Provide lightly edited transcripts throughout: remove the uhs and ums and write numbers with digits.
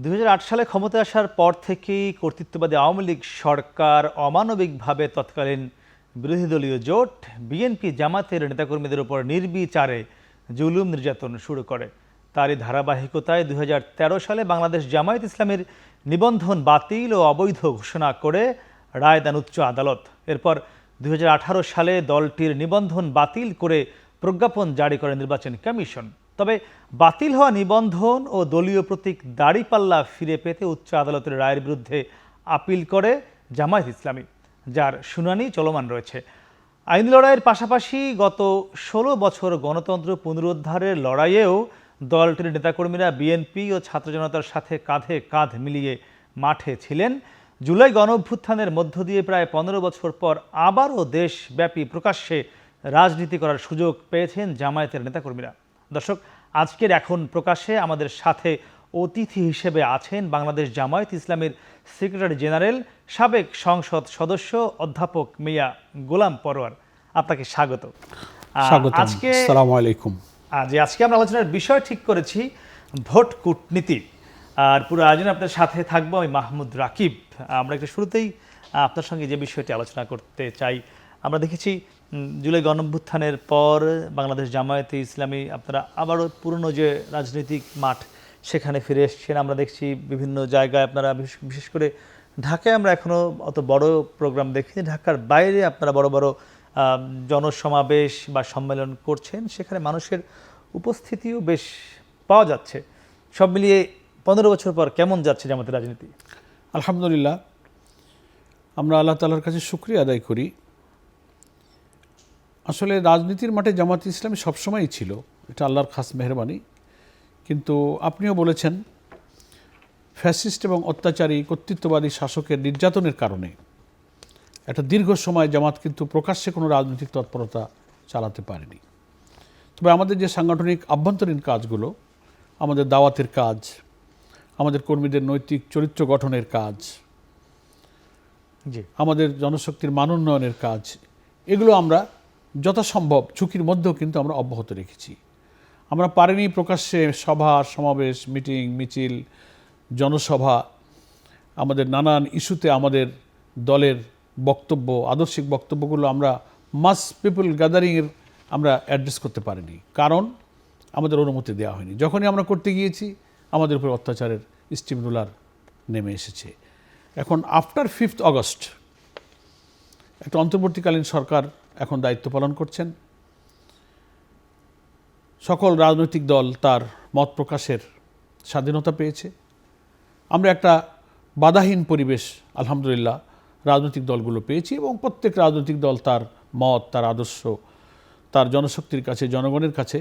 ২০০৮ সালে ক্ষমতায় আসার পর থেকেই কর্তৃত্ববাদী আওয়ামী লীগ সরকার অমানবিকভাবে তৎকালীন বিরোধী দলীয় জোট বিএনপি জামাতের নেতাকর্মীদের উপর নির্বিচারে জুলুম নির্যাতন শুরু করে। তারই ধারাবাহিকতায় ২০১৩ সালে বাংলাদেশ জামায়াত ইসলামের নিবন্ধন বাতিল ও অবৈধ ঘোষণা করে রায় দেন উচ্চ আদালত। এরপর ২০১৮ সালে দলটির নিবন্ধন বাতিল করে প্রজ্ঞাপন জারি করে নির্বাচন কমিশন। তবে বাতিল হওয়া নিবন্ধন ও দলীয় প্রতীক দাড়িপাল্লা ফিরে পেতে উচ্চ আদালতের রায়ের বিরুদ্ধে আপিল করে জামায়াত ইসলামী, যার শুনানি চলমান রয়েছে। আইন লড়াইয়ের পাশাপাশি গত ১৬ বছর গণতন্ত্র পুনরুদ্ধারের লড়াইয়েও দলটির নেতাকর্মীরা বিএনপি ও ছাত্র জনতার সাথে কাঁধে কাঁধ মিলিয়ে মাঠে ছিলেন। জুলাই গণঅভ্যুত্থানের মধ্য দিয়ে প্রায় ১৫ বছর পর আবারও দেশব্যাপী প্রকাশ্যে রাজনীতি করার সুযোগ পেয়েছেন জামায়াতের নেতাকর্মীরা। দর্শক, আজকের এখন প্রকাশে আমাদের সাথে অতিথি হিসেবে আছেন বাংলাদেশ জামায়াত ইসলামীর সেক্রেটারি জেনারেল, সাবেক সংসদ সদস্য অধ্যাপক মিয়া গোলাম পরোয়ার। আপনাকে স্বাগত। আজকে আসসালামু আলাইকুম। আজকে আমরা আলোচনার বিষয় ঠিক করেছি ভোট কূটনীতি। আর পুরো আয়োজনে আপনাদের সাথে থাকবো আমি মাহমুদ রাকিব। আমরা একটু শুরুতেই আপনার সঙ্গে যে বিষয়টি আলোচনা করতে চাই, আমরা দেখেছি জুলাই গণঅভ্যুত্থানের পর বাংলাদেশ জামায়াতে ইসলামী আপনারা আবারও পুরনো যে রাজনৈতিক মাঠ সেখানে ফিরে এসেছেন। আমরা দেখছি বিভিন্ন জায়গায় আপনারা, বিশেষ করে ঢাকায় আমরা এখনও অত বড় প্রোগ্রাম দেখিনি, ঢাকার বাইরে আপনারা বড় বড় জনসমাবেশ বা সম্মেলন করছেন, সেখানে মানুষের উপস্থিতিও বেশ পাওয়া যাচ্ছে। সব মিলিয়ে ১৫ বছর পর কেমন যাচ্ছে জামাতের রাজনীতি? আলহামদুলিল্লাহ, আমরা আল্লাহ তাআলার কাছে শুকরিয়া আদায় করি। আসলে রাজনীতির মাঠে জামাত ইসলামী সবসময়ই ছিল, এটা আল্লাহর খাস মেহরবানি। কিন্তু আপনিও বলেছেন, ফ্যাসিস্ট এবং অত্যাচারী কর্তৃত্ববাদী শাসকের নির্যাতনের কারণে একটা দীর্ঘ সময় জামাত কিন্তু প্রকাশ্যে কোনো রাজনৈতিক তৎপরতা চালাতে পারেনি। তবে আমাদের যে সাংগঠনিক আভ্যন্তরীণ কাজগুলো, আমাদের দাওয়াতের কাজ, আমাদের কর্মীদের নৈতিক চরিত্র গঠনের কাজ, আমাদের জনশক্তির মান উন্নয়নের কাজ, এগুলো আমরা যথাসম্ভব ঝুঁকির মধ্যেও কিন্তু আমরা অব্যাহত রেখেছি। আমরা পারিনি প্রকাশ্যে সভা সমাবেশ, মিটিং মিছিল, জনসভা, আমাদের নানান ইস্যুতে আমাদের দলের বক্তব্য, আদর্শিক বক্তব্যগুলো আমরা মাস পিপল গ্যাদারিংয়ের আমরা অ্যাড্রেস করতে পারিনি, কারণ আমাদের অনুমতি দেওয়া হয়নি। যখনই আমরা করতে গিয়েছি আমাদের উপর অত্যাচারের স্টিম রোলার নেমে এসেছে। এখন আফটার 5 অগস্ট একটা অন্তর্বর্তীকালীন সরকার এখন দায়িত্ব পালন করছেন। সকল রাজনৈতিক দল তার মত প্রকাশের স্বাধীনতা পেয়েছে। আমরা একটা বাধাহীন পরিবেশ আলহামদুলিল্লাহ রাজনৈতিক দলগুলো পেয়েছি, এবং প্রত্যেক রাজনৈতিক দল তার মত, তার আদর্শ, তার জনশক্তির কাছে, জনগণের কাছে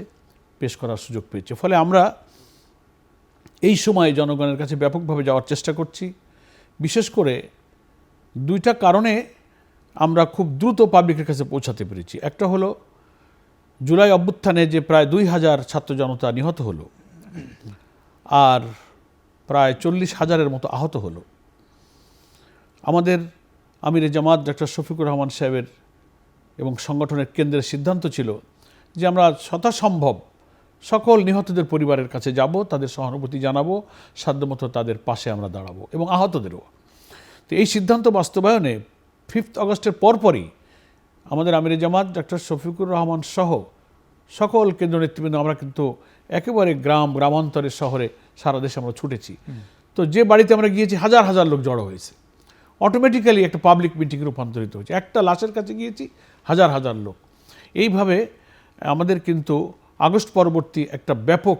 পেশ করার সুযোগ পেয়েছে। ফলে আমরা এই সময়ে জনগণের কাছে ব্যাপকভাবে যাওয়ার চেষ্টা করছি। বিশেষ করে দুইটা কারণে আমরা খুব দ্রুত পাবলিকের কাছে পৌঁছাতে পেরেছি। একটা হলো জুলাই অভ্যুত্থানে যে প্রায় ২,০০০ ছাত্র জনতা নিহত হলো, আর প্রায় ৪০,০০০-এর মতো আহত হলো। আমাদের আমিরে জামাত ডক্টর শফিকুর রহমান সাহেবের এবং সংগঠনের কেন্দ্রের সিদ্ধান্ত ছিল যে আমরা যথাসম্ভব সকল নিহতদের পরিবারের কাছে যাব, তাদের সহানুভূতি জানাবো, সাধ্যমতো তাদের পাশে আমরা দাঁড়াবো, এবং আহতদেরও। তো এই সিদ্ধান্ত বাস্তবায়নে 5 অগস্টের পরপরই আমাদের আমিরে জামাত ডক্টর শফিকুর রহমান সহ সকল কেন্দ্র নেতৃবৃন্দ আমরা কিন্তু একেবারে গ্রামান্তরের শহরে সারা দেশে আমরা ছুটেছি। তো যে বাড়িতে আমরা গিয়েছি হাজার হাজার লোক জড়ো হয়েছে, অটোমেটিক্যালি একটা পাবলিক মিটিংয়ে রূপান্তরিত হয়েছে। একটা লাশের কাছে গিয়েছি হাজার হাজার লোক। এইভাবে আমাদের কিন্তু আগস্ট পরবর্তী একটা ব্যাপক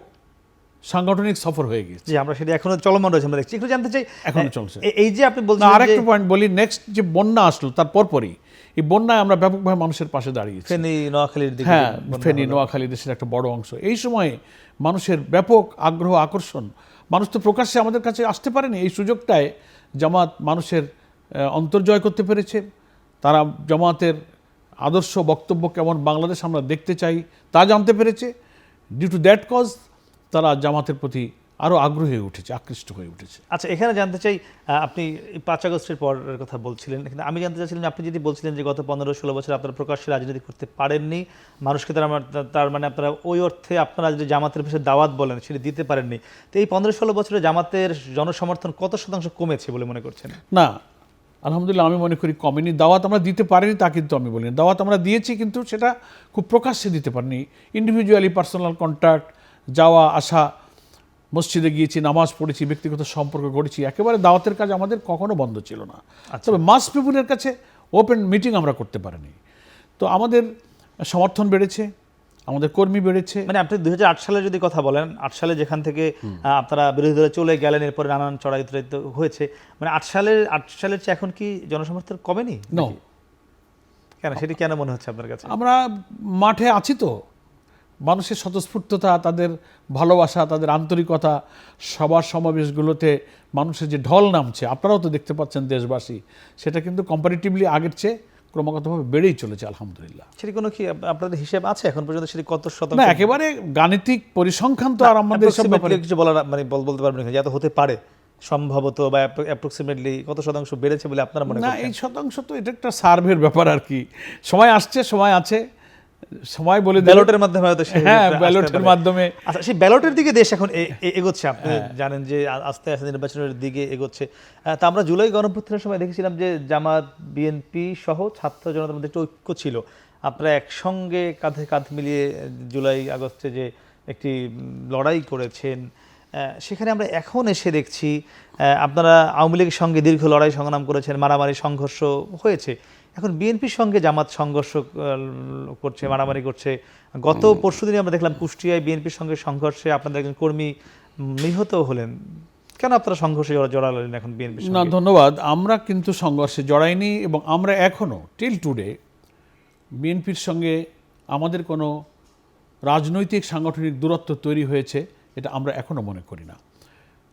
সাংগঠনিক সফর হয়ে গেছে। আমরা সেটা এখনো চলমান রয়েছে, আমরা দেখছি। একটু জানতে চাই, এখনো চলছে। এই যে আপনি বলছেন, আরেকটা পয়েন্ট বলি, নেক্সট যে বন্যা আসলো তার পরপরই এই বন্যায় আমরা ব্যাপকভাবে মানুষের পাশে দাঁড়িয়েছি। ফেনী নোয়াখালীর দিকে, হ্যাঁ, ফেনী নোয়াখালী দেশের একটা বড় অংশ। এই সময়ে মানুষের ব্যাপক আগ্রহ, আকর্ষণ, মানুষ তো প্রকাশ্যে আমাদের কাছে আসতে পারেনি। এই সুযোগটায় জামাত মানুষের অন্তর্জয় করতে পেরেছে। তারা জামাতের আদর্শ বক্তব্য কেমন বাংলাদেশ আমরা দেখতে চাই তা জানতে পেরেছে। ডিউ টু দ্যাট কজ তারা জামাতের প্রতি আরও আগ্রহী হয়ে উঠেছে, আকৃষ্ট হয়ে উঠেছে। আচ্ছা, এখানে জানতে চাই, আপনি 5 আগস্টের পরের কথা বলছিলেন, কিন্তু আমি জানতে চাচ্ছিলাম আপনি যদি বলছিলেন যে গত 15-16 বছর আপনারা প্রকাশ্যে রাজনীতি করতে পারেননি, মানুষকে তার মানে আপনারা ওই অর্থে আপনারা যদি জামাতের পেশে দাওয়াত বলেন সেটা দিতে পারেননি, তো এই 15-16 বছরে জামাতের জনসমর্থন কত শতাংশ কমেছে বলে মনে করছেন? না, আলহামদুলিল্লাহ আমি মনে করি কমেনি। দাওয়াত আমরা দিতে পারিনি তা কিন্তু আমি বলিনি, দাওয়াত আমরা দিয়েছি, কিন্তু সেটা খুব প্রকাশ্যে দিতে পারিনি। ইন্ডিভিজুয়ালি পার্সোনাল কন্ট্যাক্ট, যাওয়া আসা, মসজিদে গিয়েছি, নামাজ পড়েছি, ব্যক্তিগত সম্পর্ক গড়েছি, একেবারে দাওয়াতের কাজ আমাদের কখনো বন্ধ ছিল না। তবে মাস পিপুলের কাছে ওপেন মিটিং আমরা করতে পারিনি। তো আমাদের সমর্থন বেড়েছে, আমাদের কর্মী বেড়েছে। মানে আপনি 2008 সালে যদি কথা বলেন, 8 সালে যেখান থেকে আপনারা বিরোধী দলে চলে গেলেন, এরপরে নানান চড়াই উতরাই হয়েছে, মানে 8 সালের চেয়ে এখন কি জনসমর্থন কমেনি? নো, কেন, সেটি কেন মনে হচ্ছে আপনার কাছে? আমরা মাঠে আছি তো, মানুষের স্বতঃস্ফূর্ততা, তাদের ভালোবাসা, তাদের আন্তরিকতা, সবার সমাবেশগুলোতে মানুষের যে ঢল নামছে, আপনারাও তো দেখতে পাচ্ছেন দেশবাসী, সেটা কিন্তু কম্পারেটিভলি আগের চেয়ে ক্রমাগতভাবে বেড়েই চলেছে আলহামদুলিল্লাহ। সেটি কোনো কি আপনাদের হিসেব আছে এখন পর্যন্ত, সেটি কত শতাংশ? না, একেবারে গাণিতিক পরিসংখ্যান তো আর আমাদের সব ব্যাপারে কিছু বলার মানে বলতে পারবেন না, যে এত হতে পারে সম্ভবত, বা অ্যাপ্রক্সিমেটলি কত শতাংশ বেড়েছে বলে আপনারা মনে না, করেন? এই শতাংশ তো এটা একটা সার্ভের ব্যাপার আর কি। সময় আসছে, সময় আছে, সময় বলে দেবে। ব্যালটের মাধ্যমে হয়তো হ্যাঁ, ব্যালটের মাধ্যমে। আচ্ছা, সেই ব্যালটের দিকে দেশ এখন এগোচ্ছে, আপনি জানেন যে আস্তে আস্তে নির্বাচনের দিকে এগোচ্ছে। তা আমরা জুলাই গণঅভ্যুত্থানের সময় দেখেছিলাম যে জামাত, বিএনপি সহ ছাত্র জনতার মধ্যে একটা ঐক্য ছিল, আপনারা একসঙ্গে কাঁধে কাঁধ মিলিয়ে জুলাই আগস্টে যে একটি লড়াই করেছেন, সেখানে আমরা এখন এসে দেখছি আপনারা আওয়ামী লীগের সঙ্গে দীর্ঘ লড়াই সংগ্রাম করেছেন, মারামারি সংঘর্ষ হয়েছে, এখন বিএনপির সঙ্গে জামাত সংঘর্ষ করছে, মারামারি করছে। গত পরশুদিনই আমরা দেখলাম কুষ্টিয়ায় বিএনপির সঙ্গে সংঘর্ষে আপনাদের একজন কর্মী নিহত হলেন। কেন আপনারা সংঘর্ষে জড়ালেন এখন বিএনপির সঙ্গে? না, ধন্যবাদ। আমরা কিন্তু সংঘর্ষে জড়াইনি, এবং আমরা এখনও টিল টুডে বিএনপির সঙ্গে আমাদের কোনো রাজনৈতিক সাংগঠনিক দূরত্ব তৈরি হয়েছে এটা আমরা এখনও মনে করি না।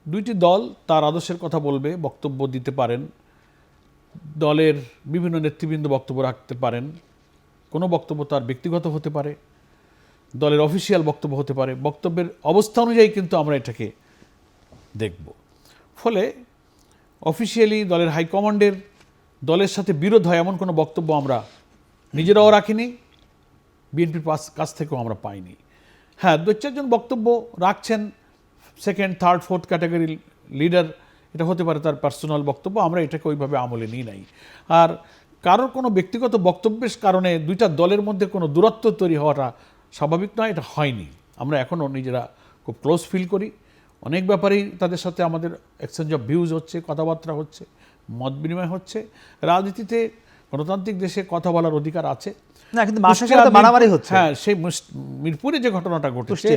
দুইটি দল তার আদর্শের কথা বলবে, বক্তব্য দিতে পারেন, দলের বিভিন্ন নেতৃবৃন্দ বক্তব্য রাখতে পারেন, কোনো বক্তব্য তার ব্যক্তিগত হতে পারে, দলের অফিসিয়াল বক্তব্য হতে পারে, বক্তব্যের অবস্থা অনুযায়ী কিন্তু আমরা এটাকে দেখব। ফলে অফিসিয়ালি দলের হাইকমান্ডের দলের সাথে বিরোধ হয় এমন কোনো বক্তব্য আমরা নিজেরাও রাখিনি, বিএনপির কাছ থেকেও আমরা পাইনি। হ্যাঁ, দু চারজন বক্তব্য রাখছেন, second, third, fourth category leader, এটা হতে পারে তার পার্সোনাল বক্তব্য, আমরা এটাকে ওইভাবে আমলে নিই নাই। আর কারোর কোনো ব্যক্তিগত বক্তব্যের কারণে দুইটা দলের মধ্যে কোনো দূরত্ব তৈরি হওয়াটা স্বাভাবিক নয়, এটা হয়নি। আমরা এখনও নিজেরা খুব ক্লোজ ফিল করি, অনেক ব্যাপারেই তাদের সাথে আমাদের এক্সচেঞ্জ অফ ভিউজ হচ্ছে, কথাবার্তা হচ্ছে, মত বিনিময় হচ্ছে। রাজনীতিতে গণতান্ত্রিক দেশে কথা বলার অধিকার আছে। না, কিন্তু মারামারি হচ্ছে। হ্যাঁ, সেই মিরপুরে যে ঘটনাটা ঘটেছে,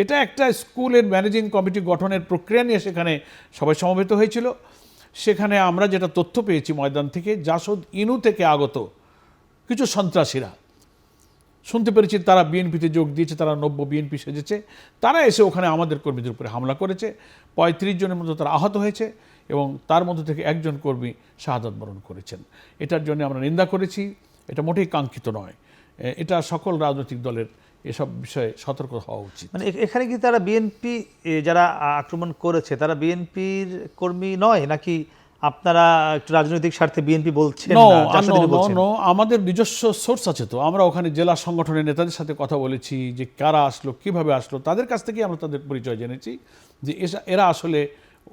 এটা একটা স্কুলের ম্যানেজিং কমিটি গঠনের প্রক্রিয়া নিয়ে সেখানে সবাই সমবেত হয়েছিল। সেখানে আমরা যেটা তথ্য পেয়েছি ময়দান থেকে, জাসদ ইনু থেকে আগত কিছু সন্ত্রাসীরা, শুনতে পেরেছি তারা বিএনপিতে যোগ দিয়েছে, তারা নব্য বিএনপি সেজেছে, তারা এসে ওখানে আমাদের কর্মীদের উপরে হামলা করেছে। 35 জনের মধ্যে তারা আহত হয়েছে, এবং তার মধ্যে থেকে একজন কর্মী শাহাদাত বরণ করেছেন। এটার জন্য আমরা নিন্দা করেছি, এটা মোটেই কাঙ্ক্ষিত নয়। এটা সকল রাজনৈতিক দলের এসব বিষয়ে সতর্ক হওয়া উচিত। মানে এখানে কি তারা বিএনপি, যারা আক্রমণ করেছে তারা বিএনপির কর্মী নয়, নাকি আপনারা একটু রাজনৈতিক স্বার্থে বিএনপি বলছেন? আমাদের নিজস্ব সোর্স আছে তো, আমরা ওখানে জেলা সংগঠনের নেতাদের সাথে কথা বলেছি যে কারা আসলো, কিভাবে আসলো, তাদের কাছ থেকে আমরা তাদের পরিচয় জেনেছি যে এরা আসলে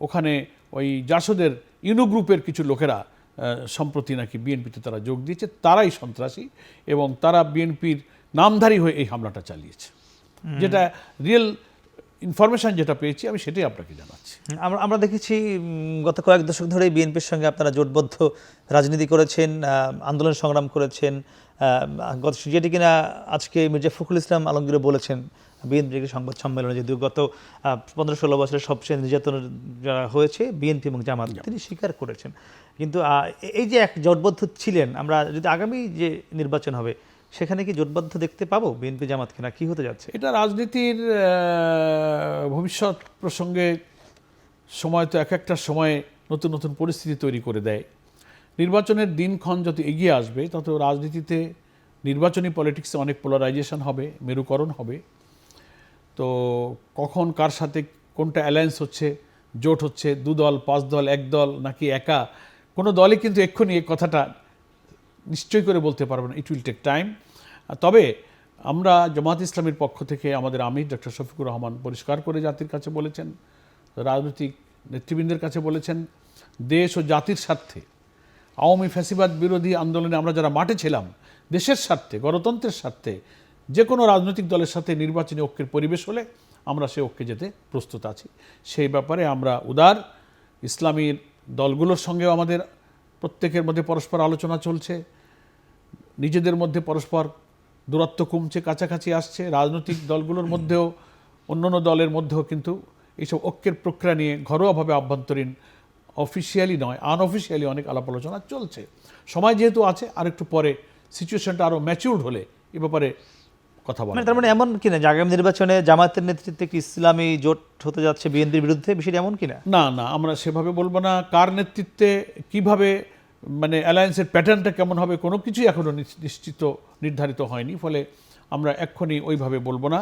ওখানে ওই জাসদের ইনু গ্রুপের কিছু লোকেরা সম্প্রতি নাকি বিএনপিতে তারা যোগ দিয়েছে, তারাই সন্ত্রাসী, এবং তারা বিএনপির নামধারী হয়ে এই হামলাটা চালিয়েছে। যেটা রিয়েল ইনফরমেশন যেটা পেয়েছি আমি সেটাই আপনাকে জানাচ্ছি। আমরা দেখেছি গত কয়েক দশক ধরে বিএনপির সঙ্গে আপনারা জোটবদ্ধ রাজনীতি করেছেন, আন্দোলন সংগ্রাম করেছেন, যেটি কিনা আজকে মির্জা ফখরুল ইসলাম আলমগীর বলেছেন বিএনপির সংবাদ সম্মেলনে, যে গত 15-16 বছরের সবচেয়ে নির্যাতন যারা হয়েছে বিএনপি এবং জামাত, তিনি স্বীকার করেছেন। কিন্তু এই যে এক জোটবদ্ধ ছিলেন, আমরা যদি আগামী যে নির্বাচন হবে সেখানে কি জোটবদ্ধ দেখতে পাবো বিএনপি জামাতকে, না কি হতে যাচ্ছে? এটা রাজনীতির ভবিষ্যৎ প্রসঙ্গে সময় তো এক একটা সময়ে নতুন নতুন পরিস্থিতি তৈরি করে দেয়। নির্বাচনের দিনক্ষণ যত এগিয়ে আসবে তত রাজনীতিতে, নির্বাচনী পলিটিক্সে অনেক পোলারাইজেশন হবে, মেরুকরণ হবে। তো কখন কার সাথে কোনটা অ্যালায়েন্স হচ্ছে, জোট হচ্ছে, 2 দল 5 দল 1 দল নাকি একা, কোনো দলই কিন্তু এক্ষুনি এই কথাটা নিশ্চয় করে বলতে পারবে না। It will take time. তবে আমরা জামাত ইসলামীর পক্ষ থেকে আমাদের আমির ডক্টর শফিকুর রহমান পরিষ্কার করে জাতির কাছে বলেছেন, রাজনৈতিক নেতৃবৃন্দের কাছে বলেছেন, দেশ ও জাতির স্বার্থে আওয়ামী ফ্যাসিবাদ বিরোধী আন্দোলনে আমরা যারা মাঠে ছিলাম, দেশের স্বার্থে, গণতন্ত্রের স্বার্থে যে কোনো রাজনৈতিক দলের সাথে নির্বাচনী ঐক্যের পরিবেশ হলে আমরা সে ঐক্যে যেতে প্রস্তুত আছি। সেই ব্যাপারে আমরা উদার। ইসলামীর দলগুলোর সঙ্গেও আমাদের প্রত্যেকের মধ্যে পরস্পর আলোচনা চলছে, নিজেদের মধ্যে পরস্পর দূরত্ব কমছে, কাছাকাছি আসছে। রাজনৈতিক দলগুলোর মধ্যেও অন্যান্য দলের মধ্যেও কিন্তু এইসব ঐক্যের প্রক্রিয়া নিয়ে ঘরোয়াভাবে আভ্যন্তরীণ, অফিসিয়ালি নয় আনঅফিসিয়ালি অনেক আলাপ আলোচনা চলছে। সময় যেহেতু আছে, আর একটু পরে সিচুয়েশনটা আরও ম্যাচিউরড হলে এ ব্যাপারে কথা বলা। তার মানে এমন কিনা যে আগামী নির্বাচনে জামাতের নেতৃত্বে কি ইসলামী জোট হতে যাচ্ছে বিএনপির বিরুদ্ধে, বিষয়টা এমন কিনা? না না, আমরা সেভাবে বলবো না। কার নেতৃত্বে কিভাবে, মানে অ্যালায়েন্সের প্যাটার্নটা কেমন হবে, কোনো কিছুই এখনও নিশ্চিত নির্ধারিত হয়নি। ফলে আমরা এক্ষুনি ওইভাবে বলবো না।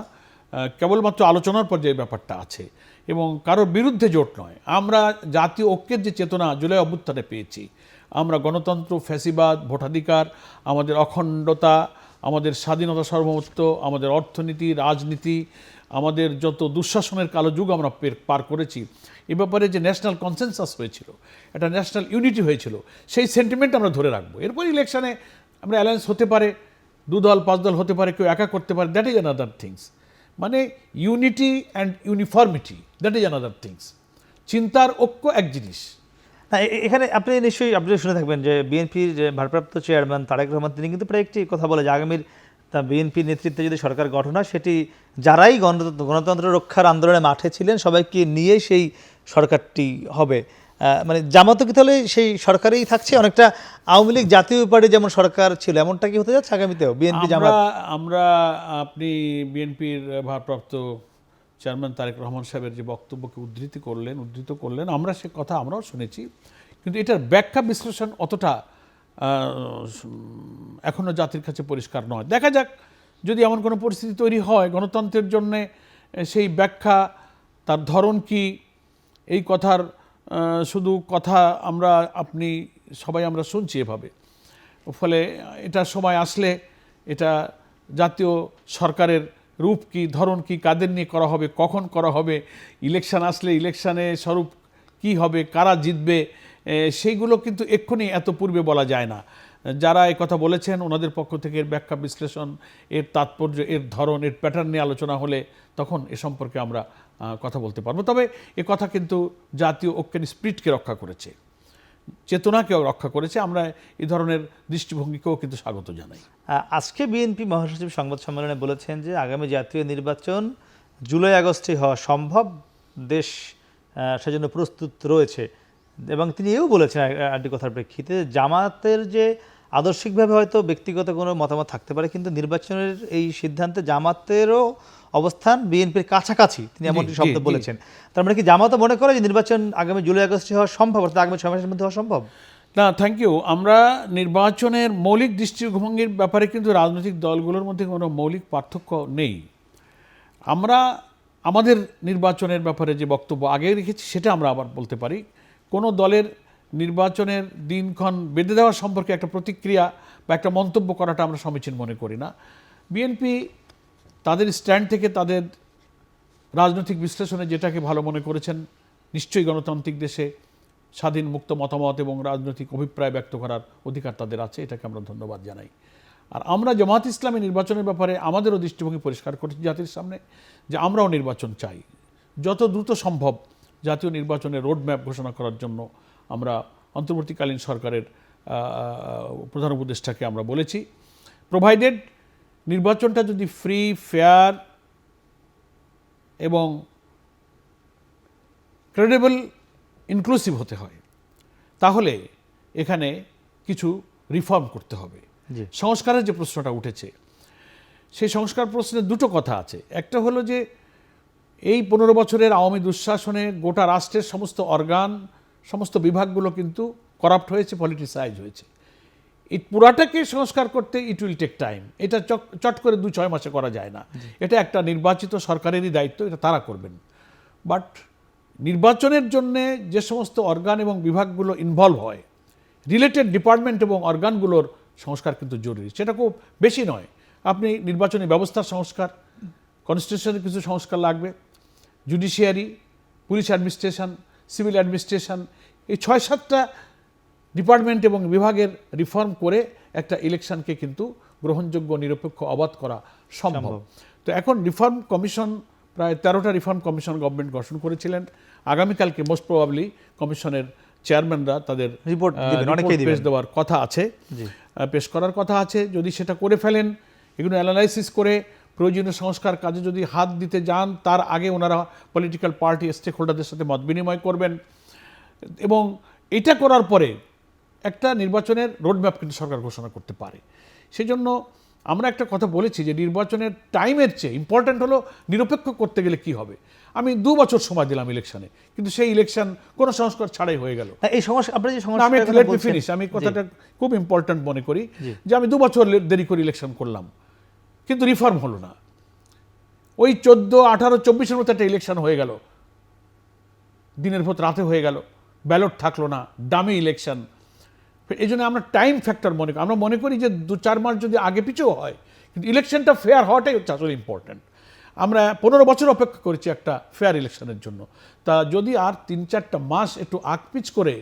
কেবলমাত্র আলোচনার পর্যায়ে ব্যাপারটা আছে এবং কারোর বিরুদ্ধে জোট নয়। আমরা জাতীয় ঐক্যের যে চেতনা জুলাই অভ্যুত্থানে পেয়েছি, আমরা গণতন্ত্র, ফ্যাসিবাদ, ভোটাধিকার, আমাদের অখণ্ডতা, আমাদের স্বাধীনতা, সার্বভৌমত্ব, আমাদের অর্থনীতি, রাজনীতি, আমাদের যত দুঃশাসনের কালো যুগ আমরা পার করেছি, এ ব্যাপারে যে ন্যাশনাল কনসেনসাস হয়েছিল, একটা ন্যাশনাল ইউনিটি হয়েছিল, সেই সেন্টিমেন্ট আমরা ধরে রাখবো। এরপর ইলেকশনে আমরা অ্যালায়েন্স হতে পারে, 2 দল 5 দল হতে পারে, কেউ একা করতে পারে, দ্যাট ইজ অ্যানাদার থিংস। মানে unity and uniformity, that is another things. চিন্তার ঐক্য এক জিনিস। না, এখানে আপনি নিশ্চয়ই আপনি শুনে থাকবেন যে বিএনপির যে ভারপ্রাপ্ত চেয়ারম্যান তারেক রহমান, তিনি কিন্তু প্রায় একটি কথা বলে যে আগামীর বিএনপির নেতৃত্বে যদি সরকার গঠন হয়, সেটি যারাই গণতন্ত্র রক্ষার আন্দোলনে মাঠে ছিলেন সবাইকে নিয়ে সেই সরকারটি হবে। মানে জামাতও কি তাহলে সেই সরকারেই থাকছে? অনেকটা আওয়ামী লীগ জাতীয় পার্টি যেমন সরকার ছিল, এমনটা কি হতে যাচ্ছে আগামীতেও বিএনপি জামাত? আমরা আপনি বিএনপির ভারপ্রাপ্ত চেয়ারম্যান তারেক রহমান সাহেবের যে বক্তব্যকে উদ্ধৃত করলেন, আমরা সে কথা আমরাও শুনেছি, কিন্তু এটার ব্যাখ্যা বিশ্লেষণ অতটা এখনো জাতির কাছে পরিষ্কার নয়। দেখা যাক, যদি এমন কোনো পরিস্থিতি তৈরি হয় গণতন্ত্রের জন্য, সেই ব্যাখ্যা, তার ধরন কি, এই কথার শুধু কথা আপনি সবাই আমরা শুনছি এভাবে। ফলে এটা সময় আসলে এটা জাতীয় সরকারের রূপ কি, ধরন কি, কাদের নিয়ে করা হবে, কখন করা হবে, ইলেকশন আসলে ইলেকশনে স্বরূপ কি হবে, কারা জিতবে, সেইগুলো কিন্তু এক্ষুনি এত পূর্বে বলা যায় না। যারা এই কথা বলেছেন ওনাদের পক্ষ থেকে এর ব্যাখ্যা বিশ্লেষণ, এর তাৎপর্য, এর ধরন, এর প্যাটার্ন নিয়ে আলোচনা হলে তখন এ সম্পর্কে আমরা কথা বলতে পারবো। তবে এ কথা কিন্তু জাতীয় ঐক্যের স্পিরিটকে রক্ষা করেছে, চেতনাকেও রক্ষা করেছে। আমরা এই ধরনের দৃষ্টিভঙ্গিকেও কিন্তু স্বাগত জানাই। আজকে বিএনপি মহাসচিব সংবাদ সম্মেলনে বলেছেন যে আগামী জাতীয় নির্বাচন জুলাই আগস্টে হওয়া সম্ভব, দেশ সেজন্য প্রস্তুত রয়েছে। এবং তিনি এও বলেছেন আরেকটি কথার প্রেক্ষিতে, জামাতের যে আদর্শিকভাবে হয়তো ব্যক্তিগত কোনো মতামত থাকতে পারে, কিন্তু নির্বাচনের এই সিদ্ধান্তে জামাতেরও অবস্থান বিএনপির কাছাকাছি, তিনি এমনটি শব্দ বলেছেন। তার মানে কি জামাতও মনে করে যে নির্বাচন আগামী জুলাই আগস্টে হওয়া সম্ভব, অর্থাৎ আগামী 6 মাসের মধ্যে হওয়া সম্ভব? না, থ্যাংক ইউ। আমরা নির্বাচনের মৌলিক দৃষ্টিভঙ্গির ব্যাপারে কিন্তু রাজনৈতিক দলগুলোর মধ্যে কোনো মৌলিক পার্থক্য নেই। আমরা আমাদের নির্বাচনের ব্যাপারে যে বক্তব্য আগে রেখেছি সেটা আমরা আবার বলতে পারি। কোনো দলের নির্বাচনের দিনক্ষণ বেঁধে দেওয়া সম্পর্কে একটা প্রতিক্রিয়া বা একটা মন্তব্য করাটা আমরা সমীচীন মনে করি না। বিএনপি তাদের স্ট্যান্ড থেকে তাদের রাজনৈতিক বিশ্লেষণে যেটাকে ভালো মনে করেছেন, নিশ্চয়ই গণতান্ত্রিক দেশে স্বাধীন মুক্ত মতামত এবং রাজনৈতিক অভিপ্রায় ব্যক্ত করার অধিকার তাদের আছে, এটাকে আমরা ধন্যবাদ জানাই। আর আমরা জামাত ইসলামী নির্বাচনের ব্যাপারে আমাদেরও দৃষ্টিভঙ্গি পরিষ্কার করেছি জাতির সামনে, যে আমরাও নির্বাচন চাই। যত দ্রুত সম্ভব জাতীয় নির্বাচনের রোডম্যাপ ঘোষণা করার জন্য আমরা অন্তর্বর্তীকালীন সরকারের প্রধান উপদেষ্টাকে আমরা বলেছি, প্রোভাইডেড নির্বাচনটা যদি ফ্রি, ফেয়ার এবং ক্রেডিবল, ইনক্লুসিভ হতে হয়, তাহলে এখানে কিছু রিফর্ম করতে হবে। সংস্কারের যে প্রশ্নটা উঠেছে, সেই সংস্কার প্রশ্নে দুটো কথা আছে। একটা হলো যে এই 15 বছরের আওয়ামী দুঃশাসনে গোটা রাষ্ট্রের সমস্ত অর্গান, সমস্ত বিভাগগুলো কিন্তু করাপ্ট হয়েছে, পলিটিসাইজ হয়েছে। এই পুরাটাকে সংস্কার করতে ইট উইল টেক টাইম। এটা চট করে 2-6 মাসে করা যায় না। এটা একটা নির্বাচিত সরকারেরই দায়িত্ব, এটা তারা করবেন। বাট নির্বাচনের জন্য যে সমস্ত অর্গান এবং বিভাগগুলো ইনভলভ হয়, রিলেটেড ডিপার্টমেন্ট এবং অর্গানগুলোর সংস্কার কিন্তু জরুরি। সেটা খুব বেশি নয়। আপনি নির্বাচনী ব্যবস্থার সংস্কার, কনস্টিটিউশনের কিছু সংস্কার লাগবে, judiciary, police administration, civil administration, এই 6-7টা ডিপার্টমেন্ট এবং বিভাগের রিফর্ম করে একটা ইলেকশনকে কিন্তু গ্রহণযোগ্য, নিরপেক্ষ, অবাধ করা সম্ভব। তো এখন রিফর্ম কমিশন, প্রায় 13টা রিফর্ম কমিশন গভর্নমেন্ট গঠন করেছিলেন। আগামীকালকে মোস্ট প্রবাবলি কমিশনের চেয়ারম্যানরা তাদের রিপোর্ট পেশ দেওয়ার কথা আছে, পেশ করার কথা আছে। যদি সেটা করে ফেলেন, এগুলো অ্যানালাইসিস করে প্রয়োজনীয় সংস্কার কাজে যদি হাত দিতে যান, তার আগে ওনারা পলিটিক্যাল পার্টি স্টেক হোল্ডারদের সাথে মত বিনিময় করবেন এবং এটা করার পরে একটা নির্বাচনের রোডম্যাপ কিন্তু সরকার ঘোষণা করতে পারে। সেই জন্য আমরা একটা কথা বলেছি যে নির্বাচনের টাইমের চেয়ে ইম্পর্ট্যান্ট হলো নিরপেক্ষ করতে গেলে কি হবে। আমি 2 বছর সময় দিলাম ইলেকশনে, কিন্তু সেই ইলেকশন কোনো সংস্কার ছাড়াই হয়ে গেল। এই সমস্যা আপনি যে আমি ফিনিশ, আমি কথাটা খুব ইম্পর্ট্যান্ট মনে করি যে আমি 2 বছর দেরি করে ইলেকশন করলাম, কিন্তু রিফর্ম হলো না। ওই 14, 18, 24-এর মতো একটা ইলেকশন হয়ে গেল, দিনের ভোট রাতে হয়ে গেল, ব্যালট থাকলো না, দামি ইলেকশন। এই জন্য আমরা টাইম ফ্যাক্টর মনে করি, আমরা মনে করি যে 2-4 মাস যদি আগে পিছিয়েও হয়, কিন্তু ইলেকশনটা ফেয়ার হওয়াটাই হচ্ছে আসলে ইম্পর্ট্যান্ট। আমরা 15 বছর অপেক্ষা করেছি একটা ফেয়ার ইলেকশনের জন্য। তা যদি আর 3-4টা মাস একটু আগপিচ করে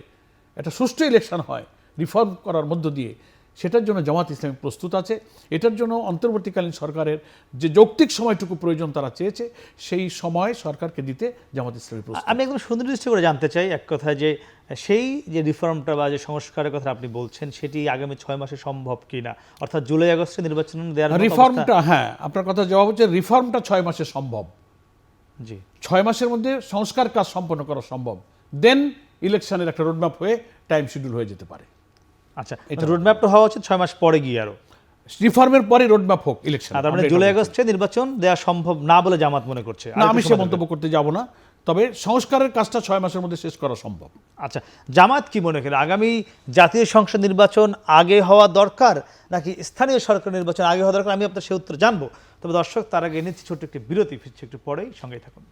একটা সুষ্ঠু ইলেকশন হয় রিফর্ম করার মধ্য দিয়ে, সেটার জন্য জামাত ইসলামী প্রস্তুত আছে। এটার জন্য অন্তর্বর্তীকালীন সরকারের যে যৌক্তিক সময়টুকু প্রয়োজন তারা চেয়েছে, সেই সময় সরকারকে দিতে জামাত ইসলামী প্রস্তুত। আমি একদম সুনির্দিষ্ট করে জানতে চাই এক কথা, যে সেই যে রিফর্মটা বা যে সংস্কারের কথা আপনি বলছেন, সেটি আগামী 6 মাসে সম্ভব কিনা, অর্থাৎ জুলাই আগস্টে নির্বাচন দেওয়ার রিফর্মটা, হ্যাঁ, আপনার কথা জবাব হচ্ছে রিফর্মটা 6 মাসে সম্ভব। জি, 6 মাসের মধ্যে সংস্কার কাজ সম্পন্ন করা সম্ভব। দেন ইলেকশনের একটা রোডম্যাপ হয়ে টাইম শিডিউল হয়ে যেতে পারে। আচ্ছা, রোডম্যাপটা হওয়া উচিত 6 মাস পরে গিয়ে আরো রিফর্মের পরে রোডম্যাপ হোক ইলেকশন। তার মানে জুলাই আগস্টে নির্বাচন দেওয়া সম্ভব না বলে জামাত মনে করছে। না, আমি সে মন্তব্য করতে যাব না, তবে সংস্কারের কাজটা 6 মাসের মধ্যে শেষ করা সম্ভব। আচ্ছা, জামাত কি মনে করে, আগামী জাতীয় সংসদ নির্বাচন আগে হওয়া দরকার নাকি স্থানীয় সরকার নির্বাচন আগে হওয়া দরকার? আমি আপনার সেই উত্তর জানবো, তবে দর্শক তার আগে নিচ্ছি ছোট্ট একটি বিরতি, ফিরছি একটু পরেই, সঙ্গেই থাকুন।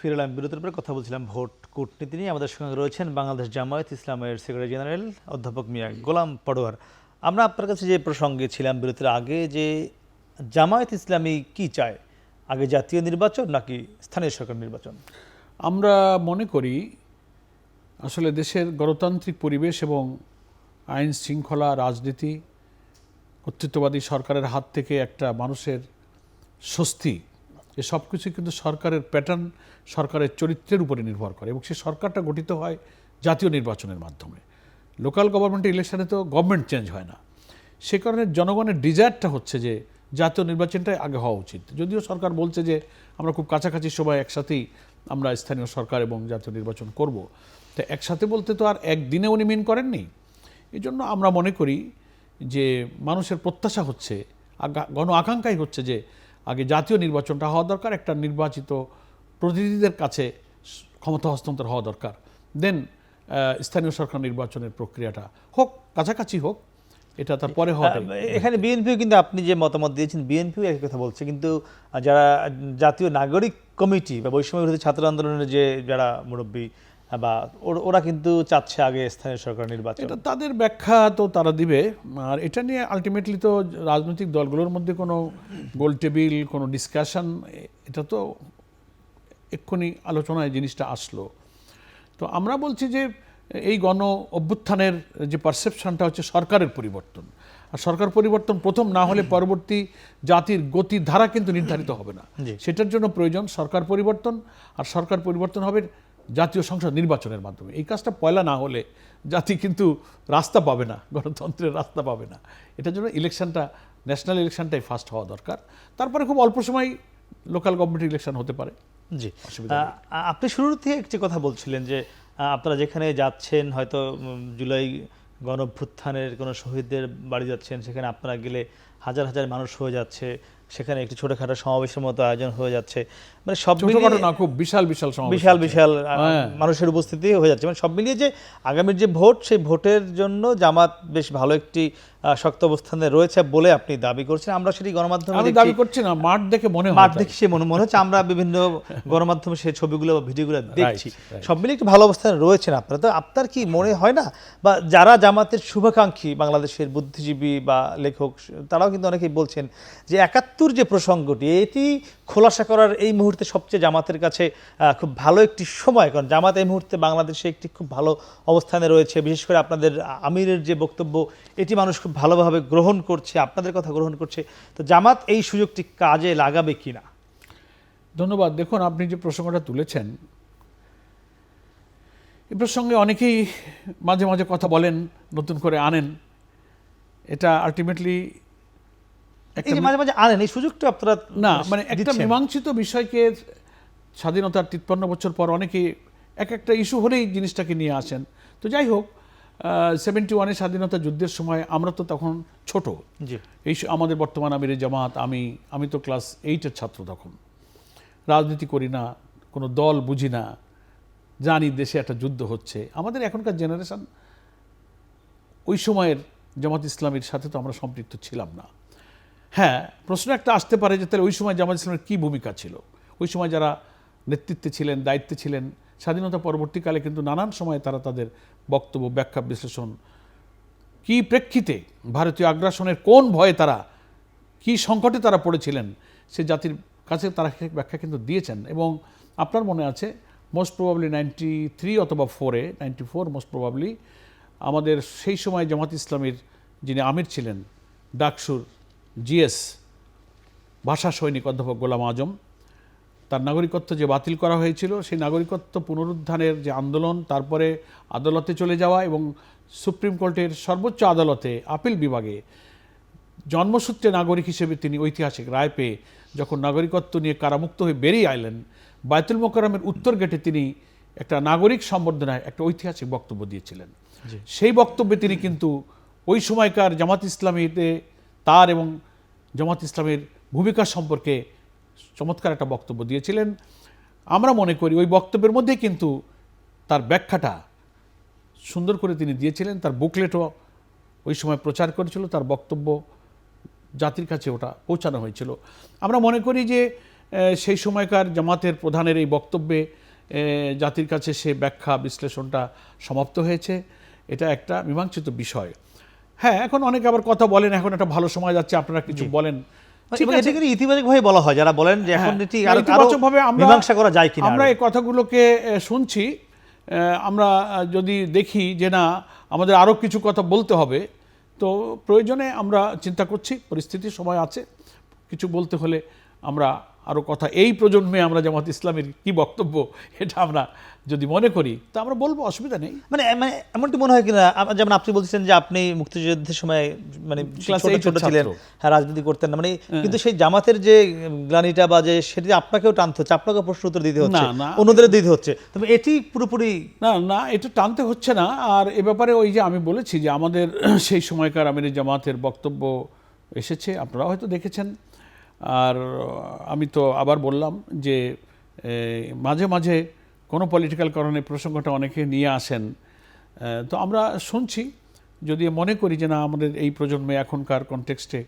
ফিরলাম বিরতির পরে। কথা বলছিলাম ভোট কূটনীতি নিয়ে। আমাদের সঙ্গে রয়েছেন বাংলাদেশ জামায়াত ইসলামের সেক্রেটারি জেনারেল অধ্যাপক মিয়া গোলাম পরোয়ার। আমরা আপনার কাছে যে প্রসঙ্গে ছিলাম বিরতির আগে, যে জামায়াত ইসলামী কি চায়, আগে জাতীয় নির্বাচন নাকি স্থানীয় সরকার নির্বাচন? আমরা মনে করি আসলে দেশের গণতান্ত্রিক পরিবেশ এবং আইন শৃঙ্খলা, রাজনীতি, কর্তৃত্ববাদী সরকারের হাত থেকে একটা মানুষের স্বস্তি, এ সব কিছু কিন্তু সরকারের প্যাটার্ন, সরকারের চরিত্রের উপরে নির্ভর করে এবং সেই সরকারটা গঠিত হয় জাতীয় নির্বাচনের মাধ্যমে। লোকাল গভর্নমেন্টের ইলেকশনে তো গভর্নমেন্ট চেঞ্জ হয় না। সে কারণে জনগণের ডিজায়ারটা হচ্ছে যে জাতীয় নির্বাচনটাই আগে হওয়া উচিত। যদিও সরকার বলছে যে আমরা খুব কাছাকাছি সবাই একসাথেই আমরা স্থানীয় সরকার এবং জাতীয় নির্বাচন করব, তো একসাথে বলতে তো আর একদিনে উনি মিন করেননি। এই জন্য আমরা মনে করি যে মানুষের প্রত্যাশা হচ্ছে, গণ আকাঙ্ক্ষাই হচ্ছে যে আগে জাতীয় নির্বাচনটা হওয়া দরকার, একটা নির্বাচিত প্রতিনিধিদের কাছে ক্ষমতা হস্তান্তর হওয়া দরকার। দেন স্থানীয় সরকার নির্বাচনের প্রক্রিয়াটা হোক, কাছাকাছি হোক, এটা তারপরে হবে। এখানে বিএনপিও কিন্তু, আপনি যে মতামত দিয়েছেন, বিএনপিও একই কথা বলছে, কিন্তু যারা জাতীয় নাগরিক কমিটি বা বৈষম্য বিরোধী ছাত্র আন্দোলনের যে যারা মুরব্বী বা ওরা কিন্তু চাচ্ছে আগে স্থানীয় সরকার নির্বাচন। এটা তাদের ব্যাখ্যা তো তারা দিবে, আর এটা নিয়ে আলটিমেটলি তো রাজনৈতিক দলগুলোর মধ্যে কোনো গোল টেবিল, কোনো ডিসকাশন, এটা তো এক্ষুনি আলোচনায় জিনিসটা আসলো। তো আমরা বলছি যে এই গণ অভ্যুত্থানের যে পারসেপশনটা হচ্ছে সরকারের পরিবর্তন, আর সরকার পরিবর্তন প্রথম না হলে পরবর্তী জাতির গতির ধারা কিন্তু নির্ধারিত হবে না। সেটার জন্য প্রয়োজন সরকার পরিবর্তন, আর সরকার পরিবর্তন হবে জাতীয় সংসদ নির্বাচনের মাধ্যমে। এই কাজটা পয়লা না হলে জাতি কিন্তু রাস্তা পাবে না, গণতন্ত্রের রাস্তা পাবে না। এটার জন্য ইলেকশনটা, ন্যাশনাল ইলেকশনটাই ফার্স্ট হওয়া দরকার। তারপরে খুব অল্প সময় লোকাল গভর্নমেন্ট ইলেকশন হতে পারে। জি, আপনি শুরুর থেকে একটি কথা বলছিলেন যে আপনারা যেখানে যাচ্ছেন, হয়তো জুলাই গণঅভ্যুত্থানের কোনো শহীদদের বাড়ি যাচ্ছেন, সেখানে আপনারা গেলে হাজার হাজার মানুষ হয়ে যাচ্ছে, সেখানে একটি ছোটখাটো সমাবেশের মতো আয়োজন হয়ে যাচ্ছে, মানে সব ছোটখাটো না, খুব বিশাল বিশাল সমাবেশ বিশাল হচ্ছে। বিশাল হ্যাঁ। মানুষের উপস্থিতি হয়ে যাচ্ছে, মানে সব মিলিয়ে যে আগামীর যে ভোট, সেই ভোটের জন্য জামাত বেশ ভালো একটি শক্ত অবস্থানে রয়েছে বলে আপনি দাবি করছেন। আমরা সেটি গণমাধ্যমে আমি দেখছি, দাবি করছি না, মাঠ দেখে মনে হয় মাঠ তাই। দেখে সে মনে হচ্ছে, আমরা বিভিন্ন গণমাধ্যমে সেই ছবিগুলো বা ভিডিওগুলো দেখছি, right. সব মিলিয়ে একটু ভালো অবস্থানে রয়েছেন আপনারা। তো আপনার কি মনে হয় না, বা যারা জামাতের শুভাকাঙ্ক্ষী বাংলাদেশের বুদ্ধিজীবী বা লেখক, তারাও কিন্তু অনেকেই বলছেন যে ৭১ যে প্রসঙ্গটি, এটি খোলাসা করার এই মুহূর্তে সবচেয়ে জামাতের কাছে খুব ভালো একটি সময়, কারণ জামাত এই মুহূর্তে বাংলাদেশে একটি খুব ভালো অবস্থানে রয়েছে। বিশেষ করে আপনাদের আমিরের যে বক্তব্য, এটি মানুষ খুব ভালোভাবে গ্রহণ করছে, আপনাদের কথা গ্রহণ করছে। তো জামাত এই সুযোগটি কাজে লাগাবে কিনা? ধন্যবাদ। দেখুন, আপনি যে প্রসঙ্গটা তুলেছেন, এই প্রসঙ্গে অনেকেই মাঝে মাঝে কথা বলেন, নতুন করে আনেন। এটা আলটিমেটলি এই যে মাঝে মাঝে আনেন, এই সুযোগটা আপনারা না, মানে একটা দিচ্ছেন। মীমাংসিত বিষয়কে স্বাধীনতার ৫৩ বছর পর অনেকেই একটা ইস্যু হলেই জিনিসটাকে নিয়ে আসেন। তো যাই হোক, 71 স্বাধীনতা যুদ্ধের সময় আমরা তো তখন ছোট, জি, আমাদের বর্তমান আমিরে জামাত, আমি তো ক্লাস 8-এর ছাত্র তখন। রাজনীতি করি না, কোনো দল বুঝি না, জানি দেশে একটা যুদ্ধ হচ্ছে। আমাদের এখনকার জেনারেশন ওই সময়ের জামাত ইসলামীর সাথে তো আমরা সম্পৃক্ত ছিলাম না। হ্যাঁ, প্রশ্ন একটা আসতে পারে যে তাহলে ওই সময় জামাত ইসলামের কী ভূমিকা ছিল। ওই সময় যারা নেতৃত্বে ছিলেন, দায়িত্বে ছিলেন, স্বাধীনতা পরবর্তীকালে কিন্তু নানান সময় তারা তাদের বক্তব্য, ব্যাখ্যা, বিশ্লেষণ, কী প্রেক্ষিতে ভারতীয় আগ্রাসনের কোন ভয়ে তারা, কী সংকটে তারা পড়েছিলেন, সে জাতির কাছে তারা ব্যাখ্যা কিন্তু দিয়েছেন। এবং আপনার মনে আছে, মোস্ট প্রবাবলি 93 অথবা 94 মোস্ট প্রবাবলি আমাদের সেই সময় জামাত ইসলামীর যিনি আমির ছিলেন, ডাকসুর জিএস ভাষা সৈনিক অধ্যাপক গোলাম আজম, তার নাগরিকত্ব যে বাতিল করা হয়েছিল, সেই নাগরিকত্ব পুনরুদ্ধারের যে আন্দোলন, তারপরে আদালতে চলে যাওয়া এবং সুপ্রিম কোর্টের সর্বোচ্চ আদালতে আপিল বিভাগে জন্মসূত্রে নাগরিক হিসেবে তিনি ঐতিহাসিক রায় পেয়ে যখন নাগরিকত্ব নিয়ে কারামুক্ত হয়ে বেরিয়ে আইলেন, বায়তুল মোকাররমের উত্তর গেটে তিনি একটা নাগরিক সম্বর্ধনায় একটা ঐতিহাসিক বক্তব্য দিয়েছিলেন। সেই বক্তব্যে তিনি কিন্তু ওই সময়কার জামাত ইসলামীতে তার এবং জামাত ইসলামের ভূমিকা সম্পর্কে চমৎকার একটা বক্তব্য দিয়েছিলেন। আমরা মনে করি ওই বক্তব্যের মধ্যে কিন্তু তার ব্যাখ্যাটা সুন্দর করে তিনি দিয়েছিলেন। তার বুকলেটও ওই সময় প্রচার করেছিল, তার বক্তব্য জাতির কাছে ওটা পৌঁছানো হয়েছিল। আমরা মনে করি যে সেই সময়কার জামাতের প্রধানের এই বক্তব্যে জাতির কাছে সে ব্যাখ্যা, বিশ্লেষণটা সমাপ্ত হয়েছে। এটা একটা মীমাংসিত বিষয়। হ্যাঁ, এখন অনেকে আবার কথা বলেন, এখন একটা ভালো সময় যাচ্ছে, আপনারা কিছু বলেন, ঠিক আছে, এটাকে ইতিবাচকভাবে বলা হয়, যারা বলেন যে এখন এটি আরো ইতিবাচকভাবে মীমাংসা করা যায় কিনা। আমরা এই কথাগুলোকে শুনছি। আমরা যদি দেখি যে না, আমাদের আরও কিছু কথা বলতে হবে, তো প্রয়োজনে আমরা চিন্তা করছি, পরিস্থিতির সময় আছে, কিছু বলতে হলে আমরা আরও কথা, এই প্রজন্মে আমরা জামাত ইসলামের কি বক্তব্য এটা আমরা যদি মনে করি তা আমরা বলবো, অসুবিধা নেই। মানে মানে এমনটি মনে হয় কিনা, যেমন আপনি বলছেন যে আপনি মুক্তিযুদ্ধের সময় মানে ক্লাস ছোট 8 ছোট ছিলেন, ছাত্র। হ্যাঁ, রাজনীতি করতেন না, মানে কিন্তু সেই জামাতের যে গ্লানিটা বা যে সেটি আপনাকেও টানতে হচ্ছে, আপনাকেও প্রশ্ন উত্তর দিতে হচ্ছে, না, না। অন্যদের দিতে হচ্ছে, তবে এটি পুরোপুরি না না, এটা টানতে হচ্ছে না। আর এ ব্যাপারে ওই যে আমি বলেছি যে আমাদের সেই সময়কার আমির জামাতের বক্তব্য এসেছে, আপনারা হয়তো দেখেছেন। আর আমি তো আবার বললাম যে মাঝে মাঝে কোনো পলিটিক্যাল কারণে প্রসঙ্গটা অনেকে নিয়ে আসেন, তো আমরা শুনছি। যদি মনে করি যে না, আমাদের এই প্রজন্মে এখনকার কনটেক্সটে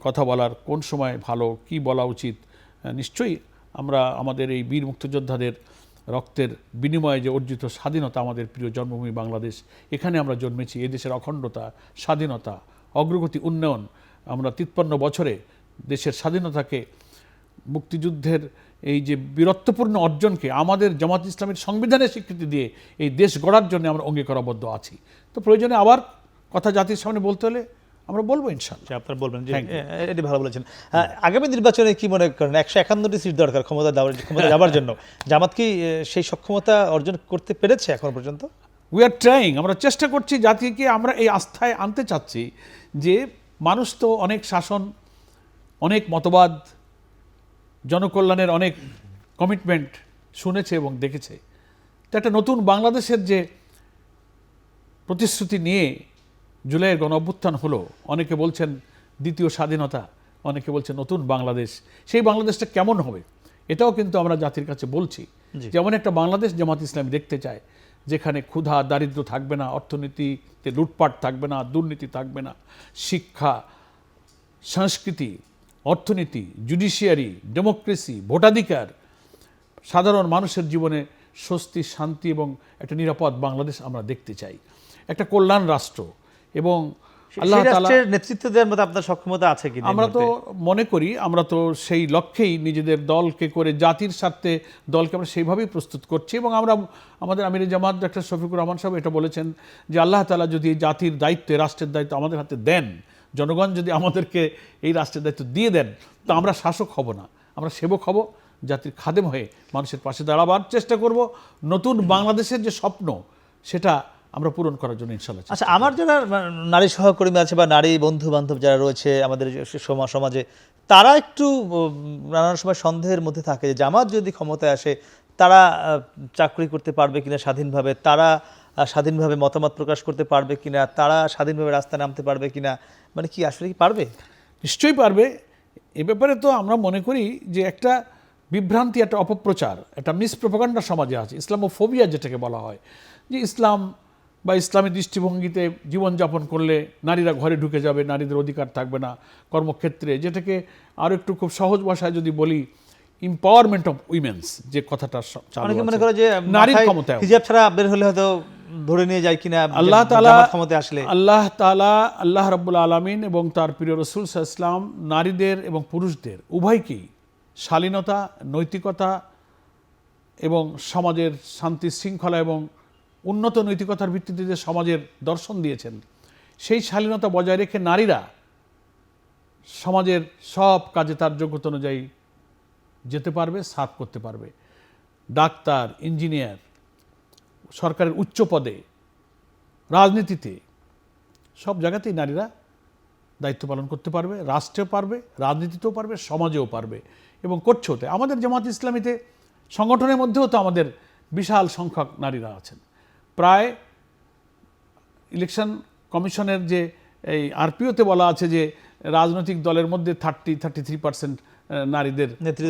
কথা বলার কোন সময় ভালো, কি বলা উচিত, নিশ্চয়ই আমরা আমাদের এই বীর মুক্তিযোদ্ধাদের রক্তের বিনিময়ে যে অর্জিত স্বাধীনতা, আমাদের প্রিয় জন্মভূমি বাংলাদেশ, এখানে আমরা জন্মেছি, এদেশের অখণ্ডতা, স্বাধীনতা, অগ্রগতি, উন্নয়ন, আমরা 53 বছরে দেশের স্বাধীনতাকে, মুক্তিযুদ্ধের এই যে বীরত্বপূর্ণ অর্জনকে আমাদের জামাত ইসলামের সংবিধানের স্বীকৃতি দিয়ে এই দেশ গড়ার জন্য আমরা অঙ্গীকারাবদ্ধ আছি। তো প্রয়োজনে আবার কথা জাতির সামনে বলতে হলে আমরা বলবো ইনশাআল্লাহ। আপনারা বলবেন যে এটি ভালো বলেছেন। আগামী নির্বাচনে কি মনে করেন, 151টি সিট দরকার ক্ষমতা যাওয়ার জন্য, জামাত কি সেই সক্ষমতা অর্জন করতে পেরেছে এখন পর্যন্ত? উই আর ট্রাইং, আমরা চেষ্টা করছি, জাতিকে আমরা এই আস্থায় আনতে চাচ্ছি যে মানুষ তো অনেক শাসন, অনেক মতবাদ, জনকল্যাণের অনেক কমিটমেন্ট শুনেছে এবং দেখেছে। তো একটা নতুন বাংলাদেশের যে প্রতিশ্রুতি নিয়ে জুলাইয়ের গণ অভ্যুত্থান হলো, অনেকে বলছেন দ্বিতীয় স্বাধীনতা, অনেকে বলছে নতুন বাংলাদেশ, সেই বাংলাদেশটা কেমন হবে এটাও কিন্তু আমরা জাতির কাছে বলছি। যেমন একটা বাংলাদেশ জামাত ইসলামী দেখতে চায়, যেখানে ক্ষুধা দারিদ্র থাকবে না, অর্থনীতিতে লুটপাট থাকবে না, দুর্নীতি থাকবে না, শিক্ষা, সংস্কৃতি, অর্থনীতি, জুডিশিয়ারি, ডেমোক্রেসি, ভোটাধিকার, সাধারণ মানুষের জীবনে স্বস্তি, শান্তি এবং একটা নিরাপদ বাংলাদেশ আমরা দেখতে চাই, একটা কল্যাণ রাষ্ট্র। এবং আল্লাহ তাআলা রাষ্ট্রের নেতৃত্ব দেওয়ার মতো আপনার সক্ষমতা আছে কি? আমরা তো মনে করি, আমরা তো সেই লক্ষ্যেই নিজেদের দলকে করে জাতির স্বার্থে দলকে আমরা সেইভাবেই প্রস্তুত করছি। এবং আমরা আমাদের আমির জামাত ডক্টর শফিকুর রহমান সাহেব এটা বলেছেন যে আল্লাহ তাআলা যদি জাতির দায়িত্বে, রাষ্ট্রের দায়িত্ব আমাদের হাতে দেন, জনগণ যদি আমাদেরকে এই রাষ্ট্রের দায়িত্ব দিয়ে দেন, তো আমরা শাসক হব না, আমরা সেবক হব, জাতির খাদেম হয়ে মানুষের পাশে দাঁড়াবার চেষ্টা করব। নতুন বাংলাদেশের যে স্বপ্ন সেটা আমরা পূরণ করার জন্য ইনশাআল্লাহ। আচ্ছা, আমার যারা নারী সহকর্মী আছে বা নারী বন্ধু বান্ধব যারা রয়েছে আমাদের সমাজে, তারা একটু নানান সময় সন্দেহের মধ্যে থাকে যে জামাত যদি ক্ষমতায় আসে তারা চাকরি করতে পারবে কিনা স্বাধীনভাবে, তারা স্বাধীনভাবে মতামত প্রকাশ করতে পারবে কিনা, তারা স্বাধীনভাবে রাস্তায় নামতে পারবে কিনা, মানে কি আসলে কি পারবে? নিশ্চয়ই পারবে। এ ব্যাপারে তো আমরা মনে করি যে একটা বিভ্রান্তি, একটা অপপ্রচার, একটা মিসপ্রোপাগান্ডা সমাজে আছে, ইসলামোফোবিয়া যেটাকে বলা হয়, যে ইসলাম বা ইসলামী দৃষ্টিভঙ্গিতে জীবনযাপন করলে নারীরা ঘরে ঢুকে যাবে, নারীদের অধিকার থাকবে না কর্মক্ষেত্রে, যেটাকে আরও একটু খুব সহজ ভাষায় যদি বলি, এম্পাওয়ারমেন্ট অফ উইমেন্স যে কথাটা অনেকে মনে করে যে নারীর ক্ষমতা, হিজাব ছাড়া বের হলে হয়তো ধরে নিয়ে যায় কিনা আল্লাহ তাআলা ক্ষমতায় আসলে। আল্লাহ রাব্বুল আলামিন এবং তার প্রিয় রাসূল সাল্লাল্লাহু আলাইহি ওয়াসাল্লাম নারীদের এবং পুরুষদের উভয়কেই শালীনতা, নৈতিকতা এবং সমাজের শান্তি শৃঙ্খলা এবং উন্নত নৈতিকতার ভিত্তিতে যে সমাজের দর্শন দিয়েছেন, সেই শালীনতা বজায় রেখে নারীরা সমাজের সব কাজে তার যোগ্যতা অনুযায়ী যেতে পারবে, সার্ভ করতে পারবে। ডাক্তার, ইঞ্জিনিয়ার, সরকারের উচ্চ পদে, রাজনীতিতে, সব জায়গাতেই নারীরা দায়িত্ব পালন করতে পারবে, রাষ্ট্রেও পারবে, রাজনীতিতেও পারবে, সমাজেও পারবে এবং করছেও। আমাদের জামাত ইসলামীতে সংগঠনের মধ্যেও তো আমাদের বিশাল সংখ্যক নারীরা আছেন। প্রায় ইলেকশন কমিশনের যে এই আরপিওতে বলা আছে যে রাজনৈতিক দলের মধ্যে 33% নারীদের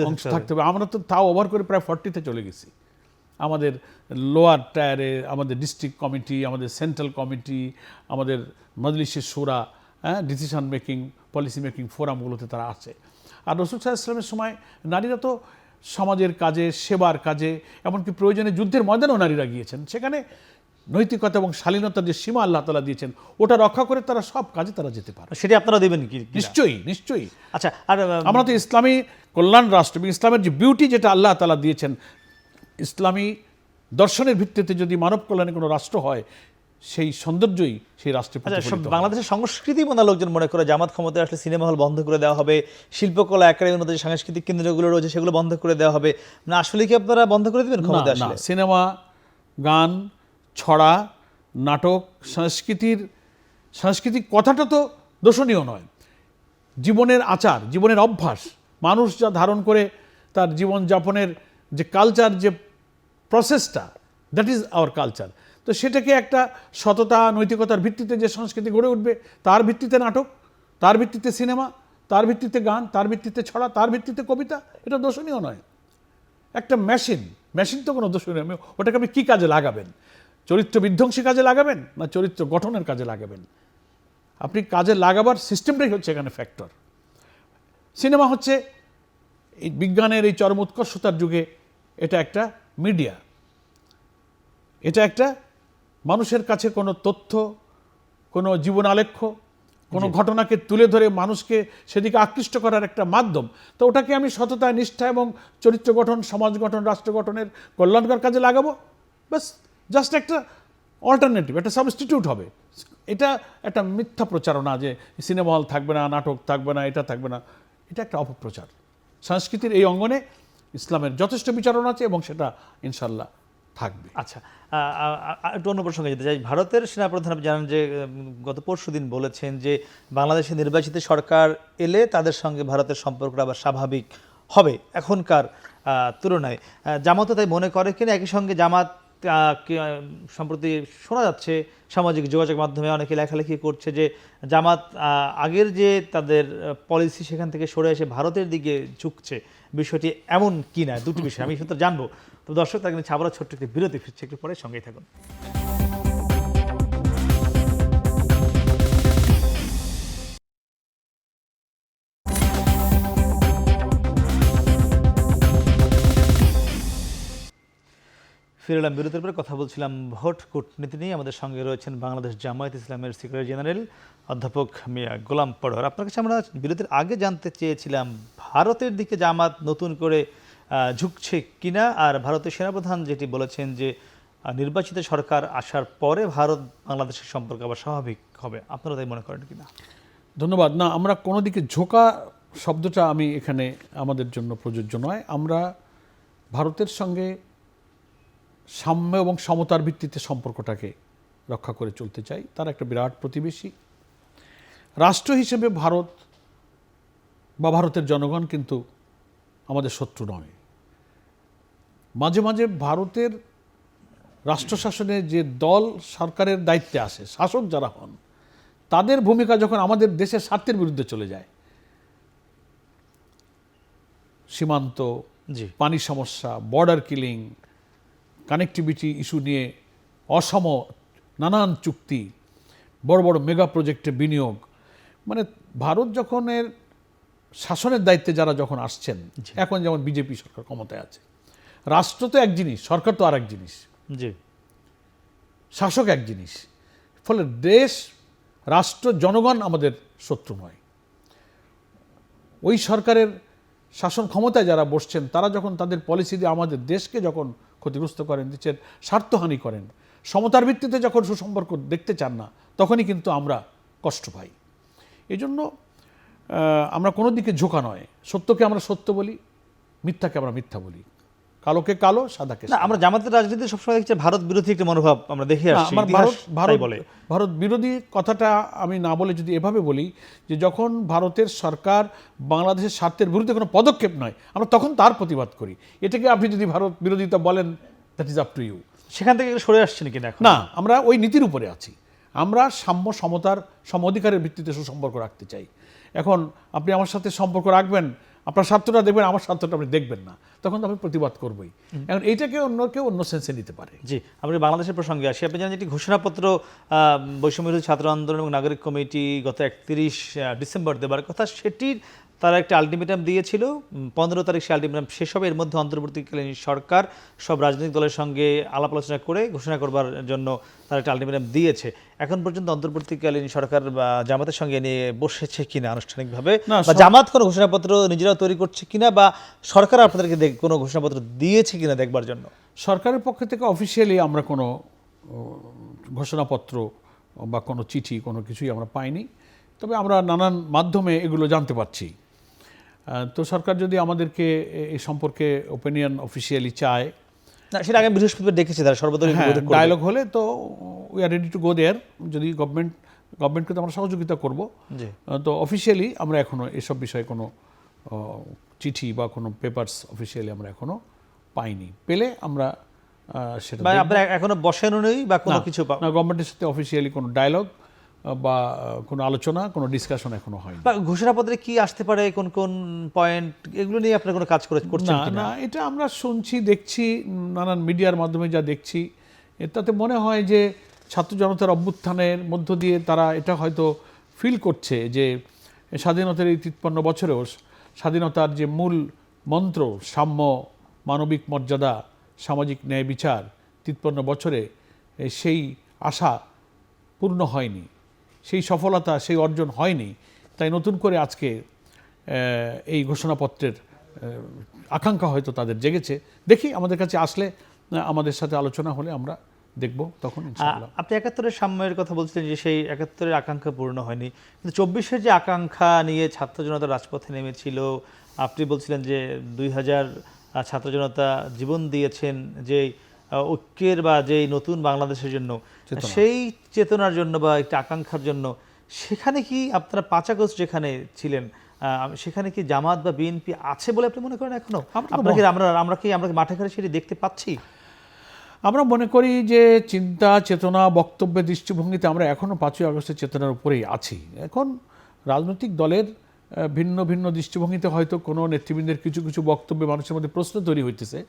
অংশ থাকতে হবে। আমরা তো তাও ওভার করে প্রায় 40-তে চলে গেছি। আমাদের লোয়ার টায়ারে আমাদের ডিস্ট্রিক্ট কমিটি, আমাদের সেন্ট্রাল কমিটি, আমাদের মজলিসে শুরা, ডিসিশন মেকিং, পলিসি মেকিং ফোরামগুলোতে তারা আছে। আর রাসূল সাল্লাল্লাহু আলাইহি ওয়াসাল্লামের সময় নারীরা তো সমাজের কাজে, সেবার কাজে, এমনকি প্রয়োজনে যুদ্ধের ময়দানেও নারীরা গিয়েছেন। সেখানে নৈতিকতা এবং শালীনতার যে সীমা আল্লাহ তাআলা দিয়েছেন, ওটা রক্ষা করে তারা সব কাজে তারা যেতে পারে। সেটা আপনারা দেবেন কি? নিশ্চয়ই, নিশ্চয়ই। আচ্ছা, আর আমরা তো ইসলামী কল্যাণ রাষ্ট্র এবং ইসলামের যে বিউটি যেটা আল্লাহ তাআলা দিয়েছেন, ইসলামী দর্শনের ভিত্তিতে যদি মানব কল্যাণে কোনো রাষ্ট্র হয়, সেই সৌন্দর্যই সেই রাষ্ট্রে প্রতিফলিত হয়। বাংলাদেশের সংস্কৃতি মনা লোকজন মনে করে জামাত ক্ষমতায় আসলে সিনেমা হল বন্ধ করে দেওয়া হবে, শিল্পকলা একাডেমির মধ্যে যে সাংস্কৃতিক কেন্দ্রগুলো রয়েছে সেগুলো বন্ধ করে দেওয়া হবে। না, আসলে কি আপনারা বন্ধ করে দেবেন ক্ষমতায় আসলে? সিনেমা, গান, ছড়া, নাটক, সাংস্কৃতিক কথাটা তো দোষণীয় নয়। জীবনের আচার, জীবনের অভ্যাস, মানুষ যা ধারণ করে তার জীবনযাপনের যে কালচার, যে প্রসেসটা, দ্যাট ইজ আওয়ার কালচার। তো সেটাকে একটা সততা, নৈতিকতার ভিত্তিতে যে সংস্কৃতি গড়ে উঠবে, তার ভিত্তিতে নাটক, তার ভিত্তিতে সিনেমা, তার ভিত্তিতে গান, তার ভিত্তিতে ছড়া, তার ভিত্তিতে কবিতা, এটা দোষণীয় নয়। একটা মেশিন তো কোনো দোষণীয়, ওটাকে আপনি কী কাজে লাগাবেন? চরিত্র বিধ্বংসী কাজে লাগাবেন না চরিত্র গঠনের কাজে লাগাবেন? আপনি কাজে লাগাবার সিস্টেমটাই হচ্ছে এখানে ফ্যাক্টর। সিনেমা হচ্ছে এই বিজ্ঞানের এই চরম উৎকর্ষতার যুগে এটা একটা মিডিয়া, এটা একটা মানুষের কাছে কোনো তথ্য, কোনো জীবন আলেখ্য, কোনো ঘটনাকে তুলে ধরে মানুষকে সেদিকে আকৃষ্ট করার একটা মাধ্যম। তো ওটাকে আমি সততা, নিষ্ঠা এবং চরিত্র গঠন, সমাজ গঠন, রাষ্ট্র গঠনের কল্যাণকর কাজে লাগাবো, ব্যাস। জাস্ট একটা অল্টারনেটিভ, একটা সাবস্টিটিউট হবে। এটা একটা মিথ্যা প্রচারণা যে সিনেমা হল থাকবে না, নাটক থাকবে না, এটা থাকবে না। এটা একটা অপপ্রচার। সংস্কৃতির এই অঙ্গনে ইসলামের যথেষ্ট বিচারণ আছে এবং সেটা ইনশাল্লাহ থাকবে। আচ্ছা, একটু অন্য প্রসঙ্গে যেতে চাই। ভারতের সেনাপ্রধান আপনি জানেন যে গত পরশুদিন বলেছেন যে বাংলাদেশে নির্বাচিত সরকার এলে তাদের সঙ্গে ভারতের সম্পর্কটা আবার স্বাভাবিক হবে এখনকার তুলনায়। জামাতও তাই মনে করে কিনা? একই সঙ্গে জামাত সম্প্রতি শোনা যাচ্ছে সামাজিক যোগাযোগ মাধ্যমে অনেকে লেখালেখি করছে যে জামাত আগের যে তাদের পলিসি সেখান থেকে সরে এসে ভারতের দিকে ঝুঁকছে, বিষয়টি এমন কি না? দুটি বিষয় আমি শুধু জানবো। তো দর্শক তার কিন্তু আবারও ছোট্ট একটি বিরতি, ফিরছে একটু পরে, সঙ্গেই থাকুন। ফিরলাম বিরতির পরে। কথা বলছিলাম ভোট কূটনীতি নিয়ে। আমাদের সঙ্গে রয়েছেন বাংলাদেশ জামায়াত ইসলামের সেক্রেটারি জেনারেল অধ্যাপক মিয়া গোলাম পরোয়ার। আপনার কাছে আমরা বিরতির আগে জানতে চেয়েছিলাম ভারতের দিকে জামাত নতুন করে ঝুঁকছে কিনা, আর ভারতের সেনাপ্রধান যেটি বলেছেন যে নির্বাচিত সরকার আসার পরে ভারত বাংলাদেশের সম্পর্ক আবার স্বাভাবিক হবে, আপনারা তাই মনে করেন কিনা? ধন্যবাদ। না, আমরা কোনো দিকে ঝোঁকা শব্দটা আমি এখানে আমাদের জন্য প্রযোজ্য নয়। আমরা ভারতের সঙ্গে সাম্য এবং সমতার ভিত্তিতে সম্পর্কটাকে রক্ষা করে চলতে চাই। তার একটা বিরাট প্রতিবেশী রাষ্ট্র হিসেবে ভারত বা ভারতের জনগণ কিন্তু আমাদের শত্রু নয়। মাঝে মাঝে ভারতের রাষ্ট্র শাসনে যে দল সরকারের দায়িত্বে আসে, শাসক যারা হন, তাদের ভূমিকা যখন আমাদের দেশের স্বার্থের বিরুদ্ধে চলে যায়, সীমান্ত, পানি সমস্যা, বর্ডার কিলিং, কানেক্টিভিটি ইস্যু নিয়ে অসম নানান চুক্তি, বড় বড় মেগা প্রজেক্টে বিনিয়োগ, মানে ভারত যখন এর শাসনের দায়িত্বে যারা যখন আসছেন, এখন যেমন বিজেপি সরকার ক্ষমতায় আছে, রাষ্ট্র তো এক জিনিস, সরকার তো আর এক জিনিস, শাসক এক জিনিস। ফলে দেশ, রাষ্ট্র, জনগণ আমাদের শত্রু নয়। ওই সরকারের শাসন ক্ষমতায় যারা বসছেন তারা যখন তাদের পলিসি দিয়ে আমাদের দেশকে যখন ক্ষতিগ্রস্ত করেন, দিচ্ছেন স্বার্থহানি করেন, সমতার ভিত্তিতে যখন সুসম্পর্ক দেখতে চান না, তখনই কিন্তু আমরা কষ্ট পাই। এই জন্য আমরা কোনো দিকে ঝোঁকা নয়। সত্যকে আমরা সত্য বলি, মিথ্যাকে আমরা মিথ্যা বলি, কালোকে কালো, সাদাকে সাদা। আমরা জামাতের রাজনীতি সবসময় দেখছি ভারত বিরোধী একটা মনোভাব আমরা দেখে আসছি। ভারত বিরোধী কথাটা আমি না বলে যদি এভাবে বলি যে যখন ভারতের সরকার বাংলাদেশের স্বার্থের বিরুদ্ধে কোনো পদক্ষেপ নয়, আমরা তখন তার প্রতিবাদ করি। এটাকে আপনি যদি ভারত বিরোধিতা বলেন, that is up to you. সেখান থেকে সরে আসছেন কিনা? না, আমরা ওই নীতির উপরে আছি। আমরা সাম্য, সমতার, সম অধিকারের ভিত্তিতে সুসম্পর্ক রাখতে চাই। এখন আপনি আমার সাথে সম্পর্ক রাখবেন, আপনার স্বার্থটা দেখবেন, আমার স্বার্থটা আপনি দেখবেন না, তখন তো আমি প্রতিবাদ করবই। এখন এইটাকে অন্য কেউ অন্য সেন্সে নিতে পারে। জি, আমরা বাংলাদেশের প্রসঙ্গে আসি। আপনি জানেন একটি ঘোষণাপত্র বৈষম্য বিরোধী ছাত্র আন্দোলন এবং নাগরিক কমিটি গত 31 ডিসেম্বর দেবার কথা, সেটির তারা একটা আলটিমেটাম দিয়েছিল। 15 তারিখ সে আলটিমেটাম শেষ হবে। এর মধ্যে অন্তর্বর্তীকালীন সরকার সব রাজনৈতিক দলের সঙ্গে আলাপ আলোচনা করে ঘোষণা করবার জন্য তারা একটা আলটিমেটাম দিয়েছে। এখন পর্যন্ত অন্তর্বর্তীকালীন সরকার জামাতের সঙ্গে নিয়ে বসেছে কিনা আনুষ্ঠানিকভাবে, বা জামাত কোনো ঘোষণাপত্র নিজেরাও তৈরি করছে কিনা, বা সরকার আপনাদেরকে কোনো ঘোষণাপত্র দিয়েছে কিনা দেখবার জন্য? সরকারের পক্ষ থেকে অফিসিয়ালি আমরা কোনো ঘোষণাপত্র বা কোনো চিঠি, কোনো কিছুই আমরা পাইনি। তবে আমরা নানান মাধ্যমে এগুলো জানতে পারছি। তো সরকার যদি আমাদেরকে এই সম্পর্কে ওপিনিয়ন অফিসিয়ালি চায়, না, সেটা আগে বৃহস্পতিবার দেখেছি তারা সর্বদলীয় ডায়ালগ হলে, তো we are ready to go there. যদি গভর্নমেন্টকে তো আমরা সহযোগিতা করব। তো অফিসিয়ালি আমরা এখনো এসব বিষয়ে কোনো চিঠি বা কোনো পেপারস অফিসিয়ালি আমরা এখনো পাইনি। পেলে আমরা সেটা এখনো বসানো নেই বা কোনো কিছু না, গভর্নমেন্টের সাথে অফিসিয়ালি কোনো ডায়ালগ বা কোনো আলোচনা, কোনো ডিসকাশন এখনো হয়নি। বা ঘোষণাপত্রে কি আসতে পারে, কোন কোন পয়েন্ট, এগুলো নিয়ে আপনারা কোনো কাজ করছেন কিনা? না, এটা আমরা শুনছি, দেখছি, নানান মিডিয়ার মাধ্যমে যা দেখছি, তাতে মনে হয় যে ছাত্র জনতার অভ্যুত্থানের মধ্য দিয়ে তারা এটা হয়তো ফিল করছে যে স্বাধীনতার এই 53 বছরেও স্বাধীনতার যে মূল মন্ত্র, সাম্য, মানবিক মর্যাদা, সামাজিক ন্যায় বিচার, 53 বছরে সেই আশা পূর্ণ হয়নি, সেই সফলতা, সেই অর্জন হয়নি। তাই নতুন করে আজকে এই ঘোষণাপত্রের আকাঙ্ক্ষা হয়তো তাদের জেগেছে। দেখি, আমাদের কাছে আসলে, আমাদের সাথে আলোচনা হলে আমরা দেখব তখন ইনশাআল্লাহ। আপনি 71-এর সাম্যের কথা বলছিলেন যে সেই 71-এর আকাঙ্ক্ষা পূর্ণ হয়নি, কিন্তু 24-এর যে আকাঙ্ক্ষা নিয়ে ছাত্র জনতা রাজপথে নেমেছিল, আপনি বলছিলেন যে 2000 ছাত্র জনতা জীবন দিয়েছেন যে ঐক্যের বা যেই নতুন বাংলাদেশের জন্য, সেই চেতনার জন্য বা একটা আকাঙ্ক্ষার জন্য, সেখানে কি আপনারা 5 আগস্ট যেখানে ছিলেন, সেখানে কি জামাত বা বিএনপি আছে বলে আপনি মনে করেন এখনো? আমরা কি মাঠে ঘাটে সেটি দেখতে পাচ্ছি? আমরা মনে করি যে চিন্তা চেতনা বক্তব্যের দৃষ্টিভঙ্গিতে আমরা এখনও 5ই আগস্টের চেতনার উপরেই আছি। এখন রাজনৈতিক দলের ভিন্ন ভিন্ন দৃষ্টিভঙ্গিতে হয়তো কোনো নেতৃবৃন্দের কিছু কিছু বক্তব্যে মানুষের মধ্যে প্রশ্ন তৈরি হইতেছে।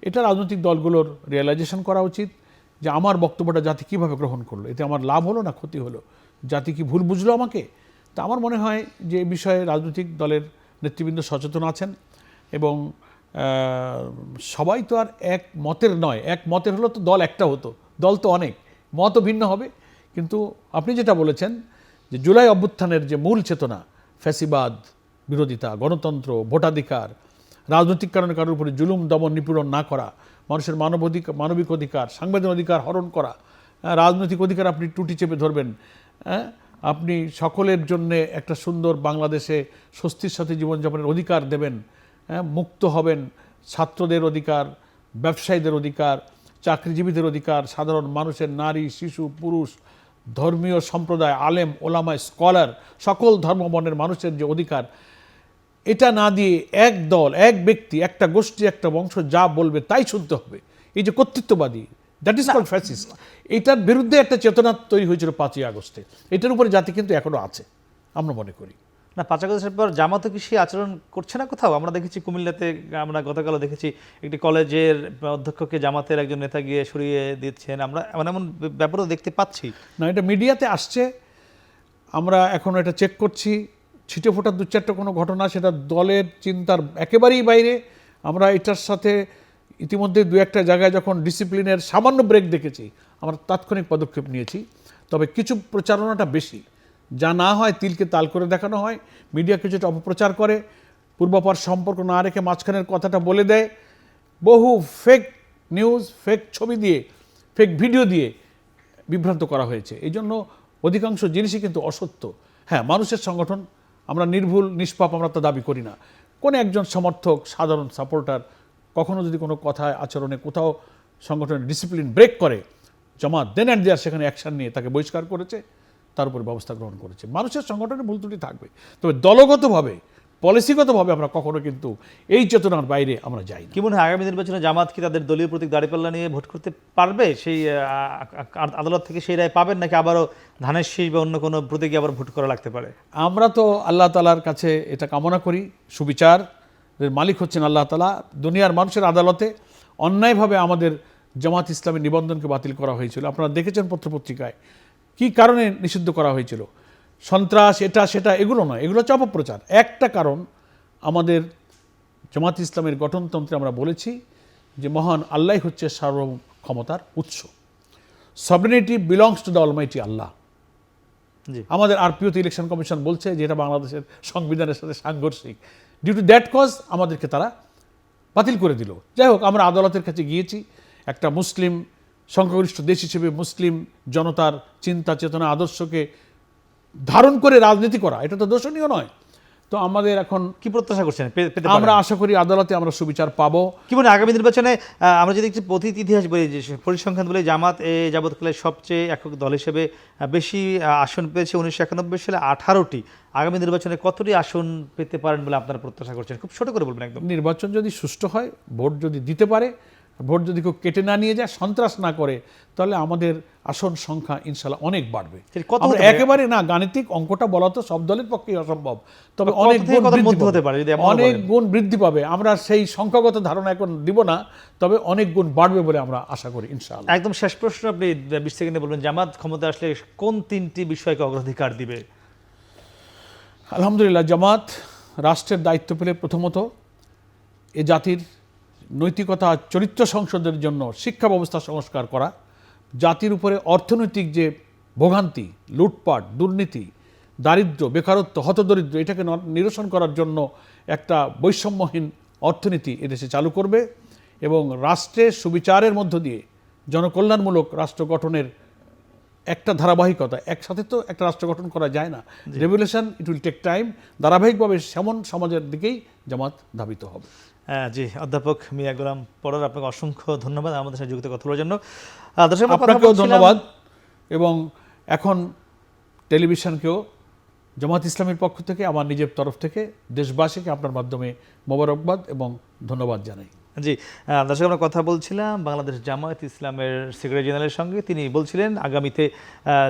এটা রাজনৈতিক দলগুলোর রিয়েলাইজেশন করা উচিত যে আমার বক্তব্যটা জাতি কীভাবে গ্রহণ করলো, এতে আমার লাভ হলো না ক্ষতি হলো, জাতি কি ভুল বুঝলো আমাকে। তা আমার মনে হয় যে এই বিষয়ে রাজনৈতিক দলের নেতৃবৃন্দ সচেতন আছেন এবং সবাই তো আর এক মতের নয়। এক মতের হলো তো দল একটা হতো, দল তো অনেক, মতও ভিন্ন হবে। কিন্তু আপনি যেটা বলেছেন যে জুলাই অভ্যুত্থানের যে মূল চেতনা, ফ্যাসিবাদ বিরোধিতা, গণতন্ত্র, ভোটাধিকার, রাজনৈতিক কারণে কারোর উপরে জুলুম দমন নিপীড়ন না করা, মানুষের মানবিক অধিকার, সাংবিধানিক অধিকার হরণ করা, রাজনৈতিক অধিকার আপনি টুটি চেপে ধরবেন, আপনি সকলের জন্যে একটা সুন্দর বাংলাদেশে স্বস্তির সাথে জীবনযাপনের অধিকার দেবেন, মুক্ত হবেন, ছাত্রদের অধিকার, ব্যবসায়ীদের অধিকার, চাকরিজীবীদের অধিকার, সাধারণ মানুষের, নারী শিশু পুরুষ, ধর্মীয় সম্প্রদায়, আলেম ওলামা স্কলার, সকল ধর্মবর্ণের মানুষের যে অধিকার, এটা না দিয়ে এক দল, এক ব্যক্তি, একটা গোষ্ঠী, একটা বংশ যা বলবে তাই শুনতে হবে, এই যে কর্তৃত্ববাদী, দ্যাট ইজ কল্ড ফ্যাসিস্ট, এটার বিরুদ্ধে একটা চেতনা তৈরি হয়েছিল 5ই আগস্টে। এটার উপরে জাতি কিন্তু এখনো আছে আমরা মনে করি। না, 5 আগস্টের পর জামাতও কি সেই আচরণ করছে না কোথাও? আমরা দেখেছি কুমিল্লাতে, আমরা গতকালও দেখেছি একটি কলেজের অধ্যক্ষকে জামাতের একজন নেতা গিয়ে সরিয়ে দিচ্ছেন, আমরা এমন এমন ব্যাপারও দেখতে পাচ্ছি। না, এটা মিডিয়াতে আসছে, আমরা এখন এটা চেক করছি। ছিটে ফোটা 2-4টা কোনো ঘটনা, সেটা দলের চিন্তার একেবারেই বাইরে। আমরা এটার সাথে ইতিমধ্যে 2-1টা জায়গায় যখন ডিসিপ্লিনের সামান্য ব্রেক দেখেছি, আমরা তাৎক্ষণিক পদক্ষেপ নিয়েছি। তবে কিছু প্রচারণাটা বেশি, যা না হয় তিলকে তাল করে দেখানো হয়, মিডিয়া কিছুটা অপপ্রচার করে, পূর্বাপর সম্পর্ক না রেখে মাঝখানের কথাটা বলে দেয়, বহু ফেক নিউজ, ফেক ছবি দিয়ে, ফেক ভিডিও দিয়ে বিভ্রান্ত করা হয়েছে। এই জন্য অধিকাংশ জিনিসই কিন্তু অসত্য। হ্যাঁ, মানুষের সংগঠন, আমরা নির্ভুল নিষ্পাপ আমরা তা দাবি করি না। কোন একজন সমর্থক, সাধারণ সাপোর্টার কখনো যদি কোনো কথায় আচরণে কোথাও সংগঠনের ডিসিপ্লিন ব্রেক করে, জামাত দেন অ্যান্ড দেয়ার সেখানে অ্যাকশন নিয়ে তাকে বহিষ্কার করেছে, তার উপরে ব্যবস্থা গ্রহণ করেছে। মানুষের সংগঠনে ভুল ত্রুটি থাকবে, তবে দলগতভাবে, পলিসিগতভাবে আমরা কখনো কিন্তু এই চেতনার বাইরে আমরা যাই না। কি মনে হয় আগামী নির্বাচনে জামাত কি তাদের দলীয় প্রতীক দাঁড়িপাল্লা নিয়ে ভোট করতে পারবে? সেই আদালত থেকে সেই রায় পাবেন, নাকি আবারও ধানের শীষ বা অন্য কোনো প্রতীকে আবার ভোট করা লাগতে পারে? আমরা তো আল্লাহ তালার কাছে এটা কামনা করি, সুবিচারের মালিক হচ্ছেন আল্লাহ তালা। দুনিয়ার মানুষের আদালতে অন্যায়ভাবে আমাদের জামাত ইসলামের নিবন্ধনকে বাতিল করা হয়েছিল, আপনারা দেখেছেন পত্রপত্রিকায়। কি কারণে নিষিদ্ধ করা হয়েছিল? সন্ত্রাস, এটা সেটা, এগুলো নয়, এগুলো হচ্ছে অপপ্রচার। একটা কারণ, আমাদের জামাত ইসলামের গঠনতন্ত্রে আমরা বলেছি যে মহান আল্লাহ হচ্ছে সার্বক্ষমতার উৎস, sovereignty belongs to the almighty Allah. আমাদের আরপিওতে ইলেকশন কমিশন বলছে যে এটা বাংলাদেশের সংবিধানের সাথে সাংঘর্ষিক। ডিউ টু দ্যাট কজ আমাদেরকে তারা বাতিল করে দিল। যাই হোক, আমরা আদালতের কাছে গিয়েছি, একটা মুসলিম সংখ্যাগরিষ্ঠ দেশ হিসেবে মুসলিম জনতার চিন্তা চেতনা আদর্শকে ধারণ করে রাজনীতি করা, এটা তো দোষণীয় নয়। তো আমাদের এখন কি প্রত্যাশা করছেন? আমরা আশা করি আদালতে আমরা সুবিচার পাবো। কি মনে আগামী নির্বাচনে আমরা যদি একটু অতীত ইতিহাস বলি, যে পরিসংখ্যান বলি, জামাত যাবৎকালে সবচেয়ে একক দল হিসেবে বেশি আসন পেয়েছে 1991 সালে 18টি। আগামী নির্বাচনে কতটি আসন পেতে পারেন বলে আপনারা প্রত্যাশা করছেন? খুব ছোট করে বলবেন একদম। নির্বাচন যদি সুষ্ঠু হয়, ভোট যদি দিতে পারে, ভোট যদি কেউ কেটে না নিয়ে যায়, সন্ত্রাস না করে, তাহলে আমাদের আসন সংখ্যা ইনশাল্লাহ অনেক বাড়বে। একেবারে না, গাণিতিক অঙ্কটা বলা তো সব দলের পক্ষেই অসম্ভব, তবে অনেক গুণ বৃদ্ধি পাবে। আমরা সেই সংখ্যাগত ধারণা এখন দিব না, তবে অনেক গুণ বাড়বে বলে আমরা আশা করি ইনশাআল্লাহ। একদম শেষ প্রশ্ন, আপনি 20 সেকেন্ডে বলবেন, জামাত ক্ষমতা আসলে কোন 3টি বিষয়কে অগ্রাধিকার দিবে? আলহামদুলিল্লাহ, জামাত রাষ্ট্রের দায়িত্ব পেলে প্রথমত এ জাতির নৈতিকতা চরিত্র সংশোধনের জন্য শিক্ষা ব্যবস্থা সংস্কার করা, জাতির উপরে অর্থনৈতিক যে ভোগান্তি, লুটপাট, দুর্নীতি, দারিদ্র্য, বেকারত্ব, হতদরিদ্র, এটাকে নিরসন করার জন্য একটা বৈষম্যহীন অর্থনীতি এদেশে চালু করবে এবং রাষ্ট্রের সুবিচারের মধ্য দিয়ে জনকল্যাণমূলক রাষ্ট্র গঠনের একটা ধারাবাহিকতা, একসাথে তো একটা রাষ্ট্র গঠন করা যায় না, revolution it will take time. ধারাবাহিকভাবে সেমন সমাজের দিকেই জামাত ধাবিত হবে। জি, অধ্যাপক মিয়া গোলাম পরর, আপনাকে অসংখ্য ধন্যবাদ আমাদের সাথে যুক্ত কথা বলার জন্য। আপনাকেও ধন্যবাদ, এবং এখন টেলিভিশনকেও জামাত ইসলামের পক্ষ থেকে, আমার নিজের তরফ থেকে দেশবাসীকে আপনার মাধ্যমে মোবারকবাদ এবং ধন্যবাদ জানাই। জি, দর্শক আমরা কথা বলছিলাম বাংলাদেশ জামায়াত ইসলামের সেক্রেটারি জেনারেলের সঙ্গে। তিনি বলছিলেন আগামীতে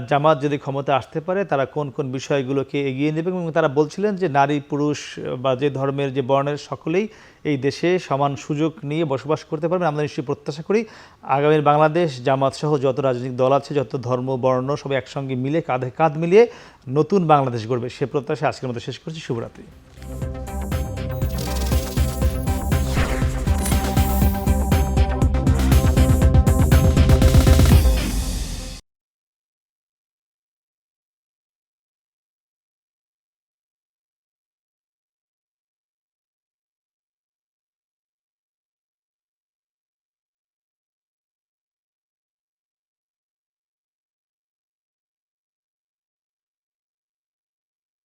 জামাত যদি ক্ষমতা আসতে পারে তারা কোন কোন বিষয়গুলোকে এগিয়ে নেবে, এবং তারা বলছিলেন যে নারী পুরুষ বা যে ধর্মের যে বর্ণের সকলেই এই দেশে সমান সুযোগ নিয়ে বসবাস করতে পারবেন। আমরা নিশ্চয়ই প্রত্যাশা করি আগামীর বাংলাদেশ জামাত সহ যত রাজনৈতিক দল আছে, যত ধর্ম বর্ণ, সবাই একসঙ্গে মিলে কাঁধে কাঁধ মিলিয়ে নতুন বাংলাদেশ গড়বে। সে প্রত্যাশা আজকের মতো শেষ করছি। শুভরাত্রি।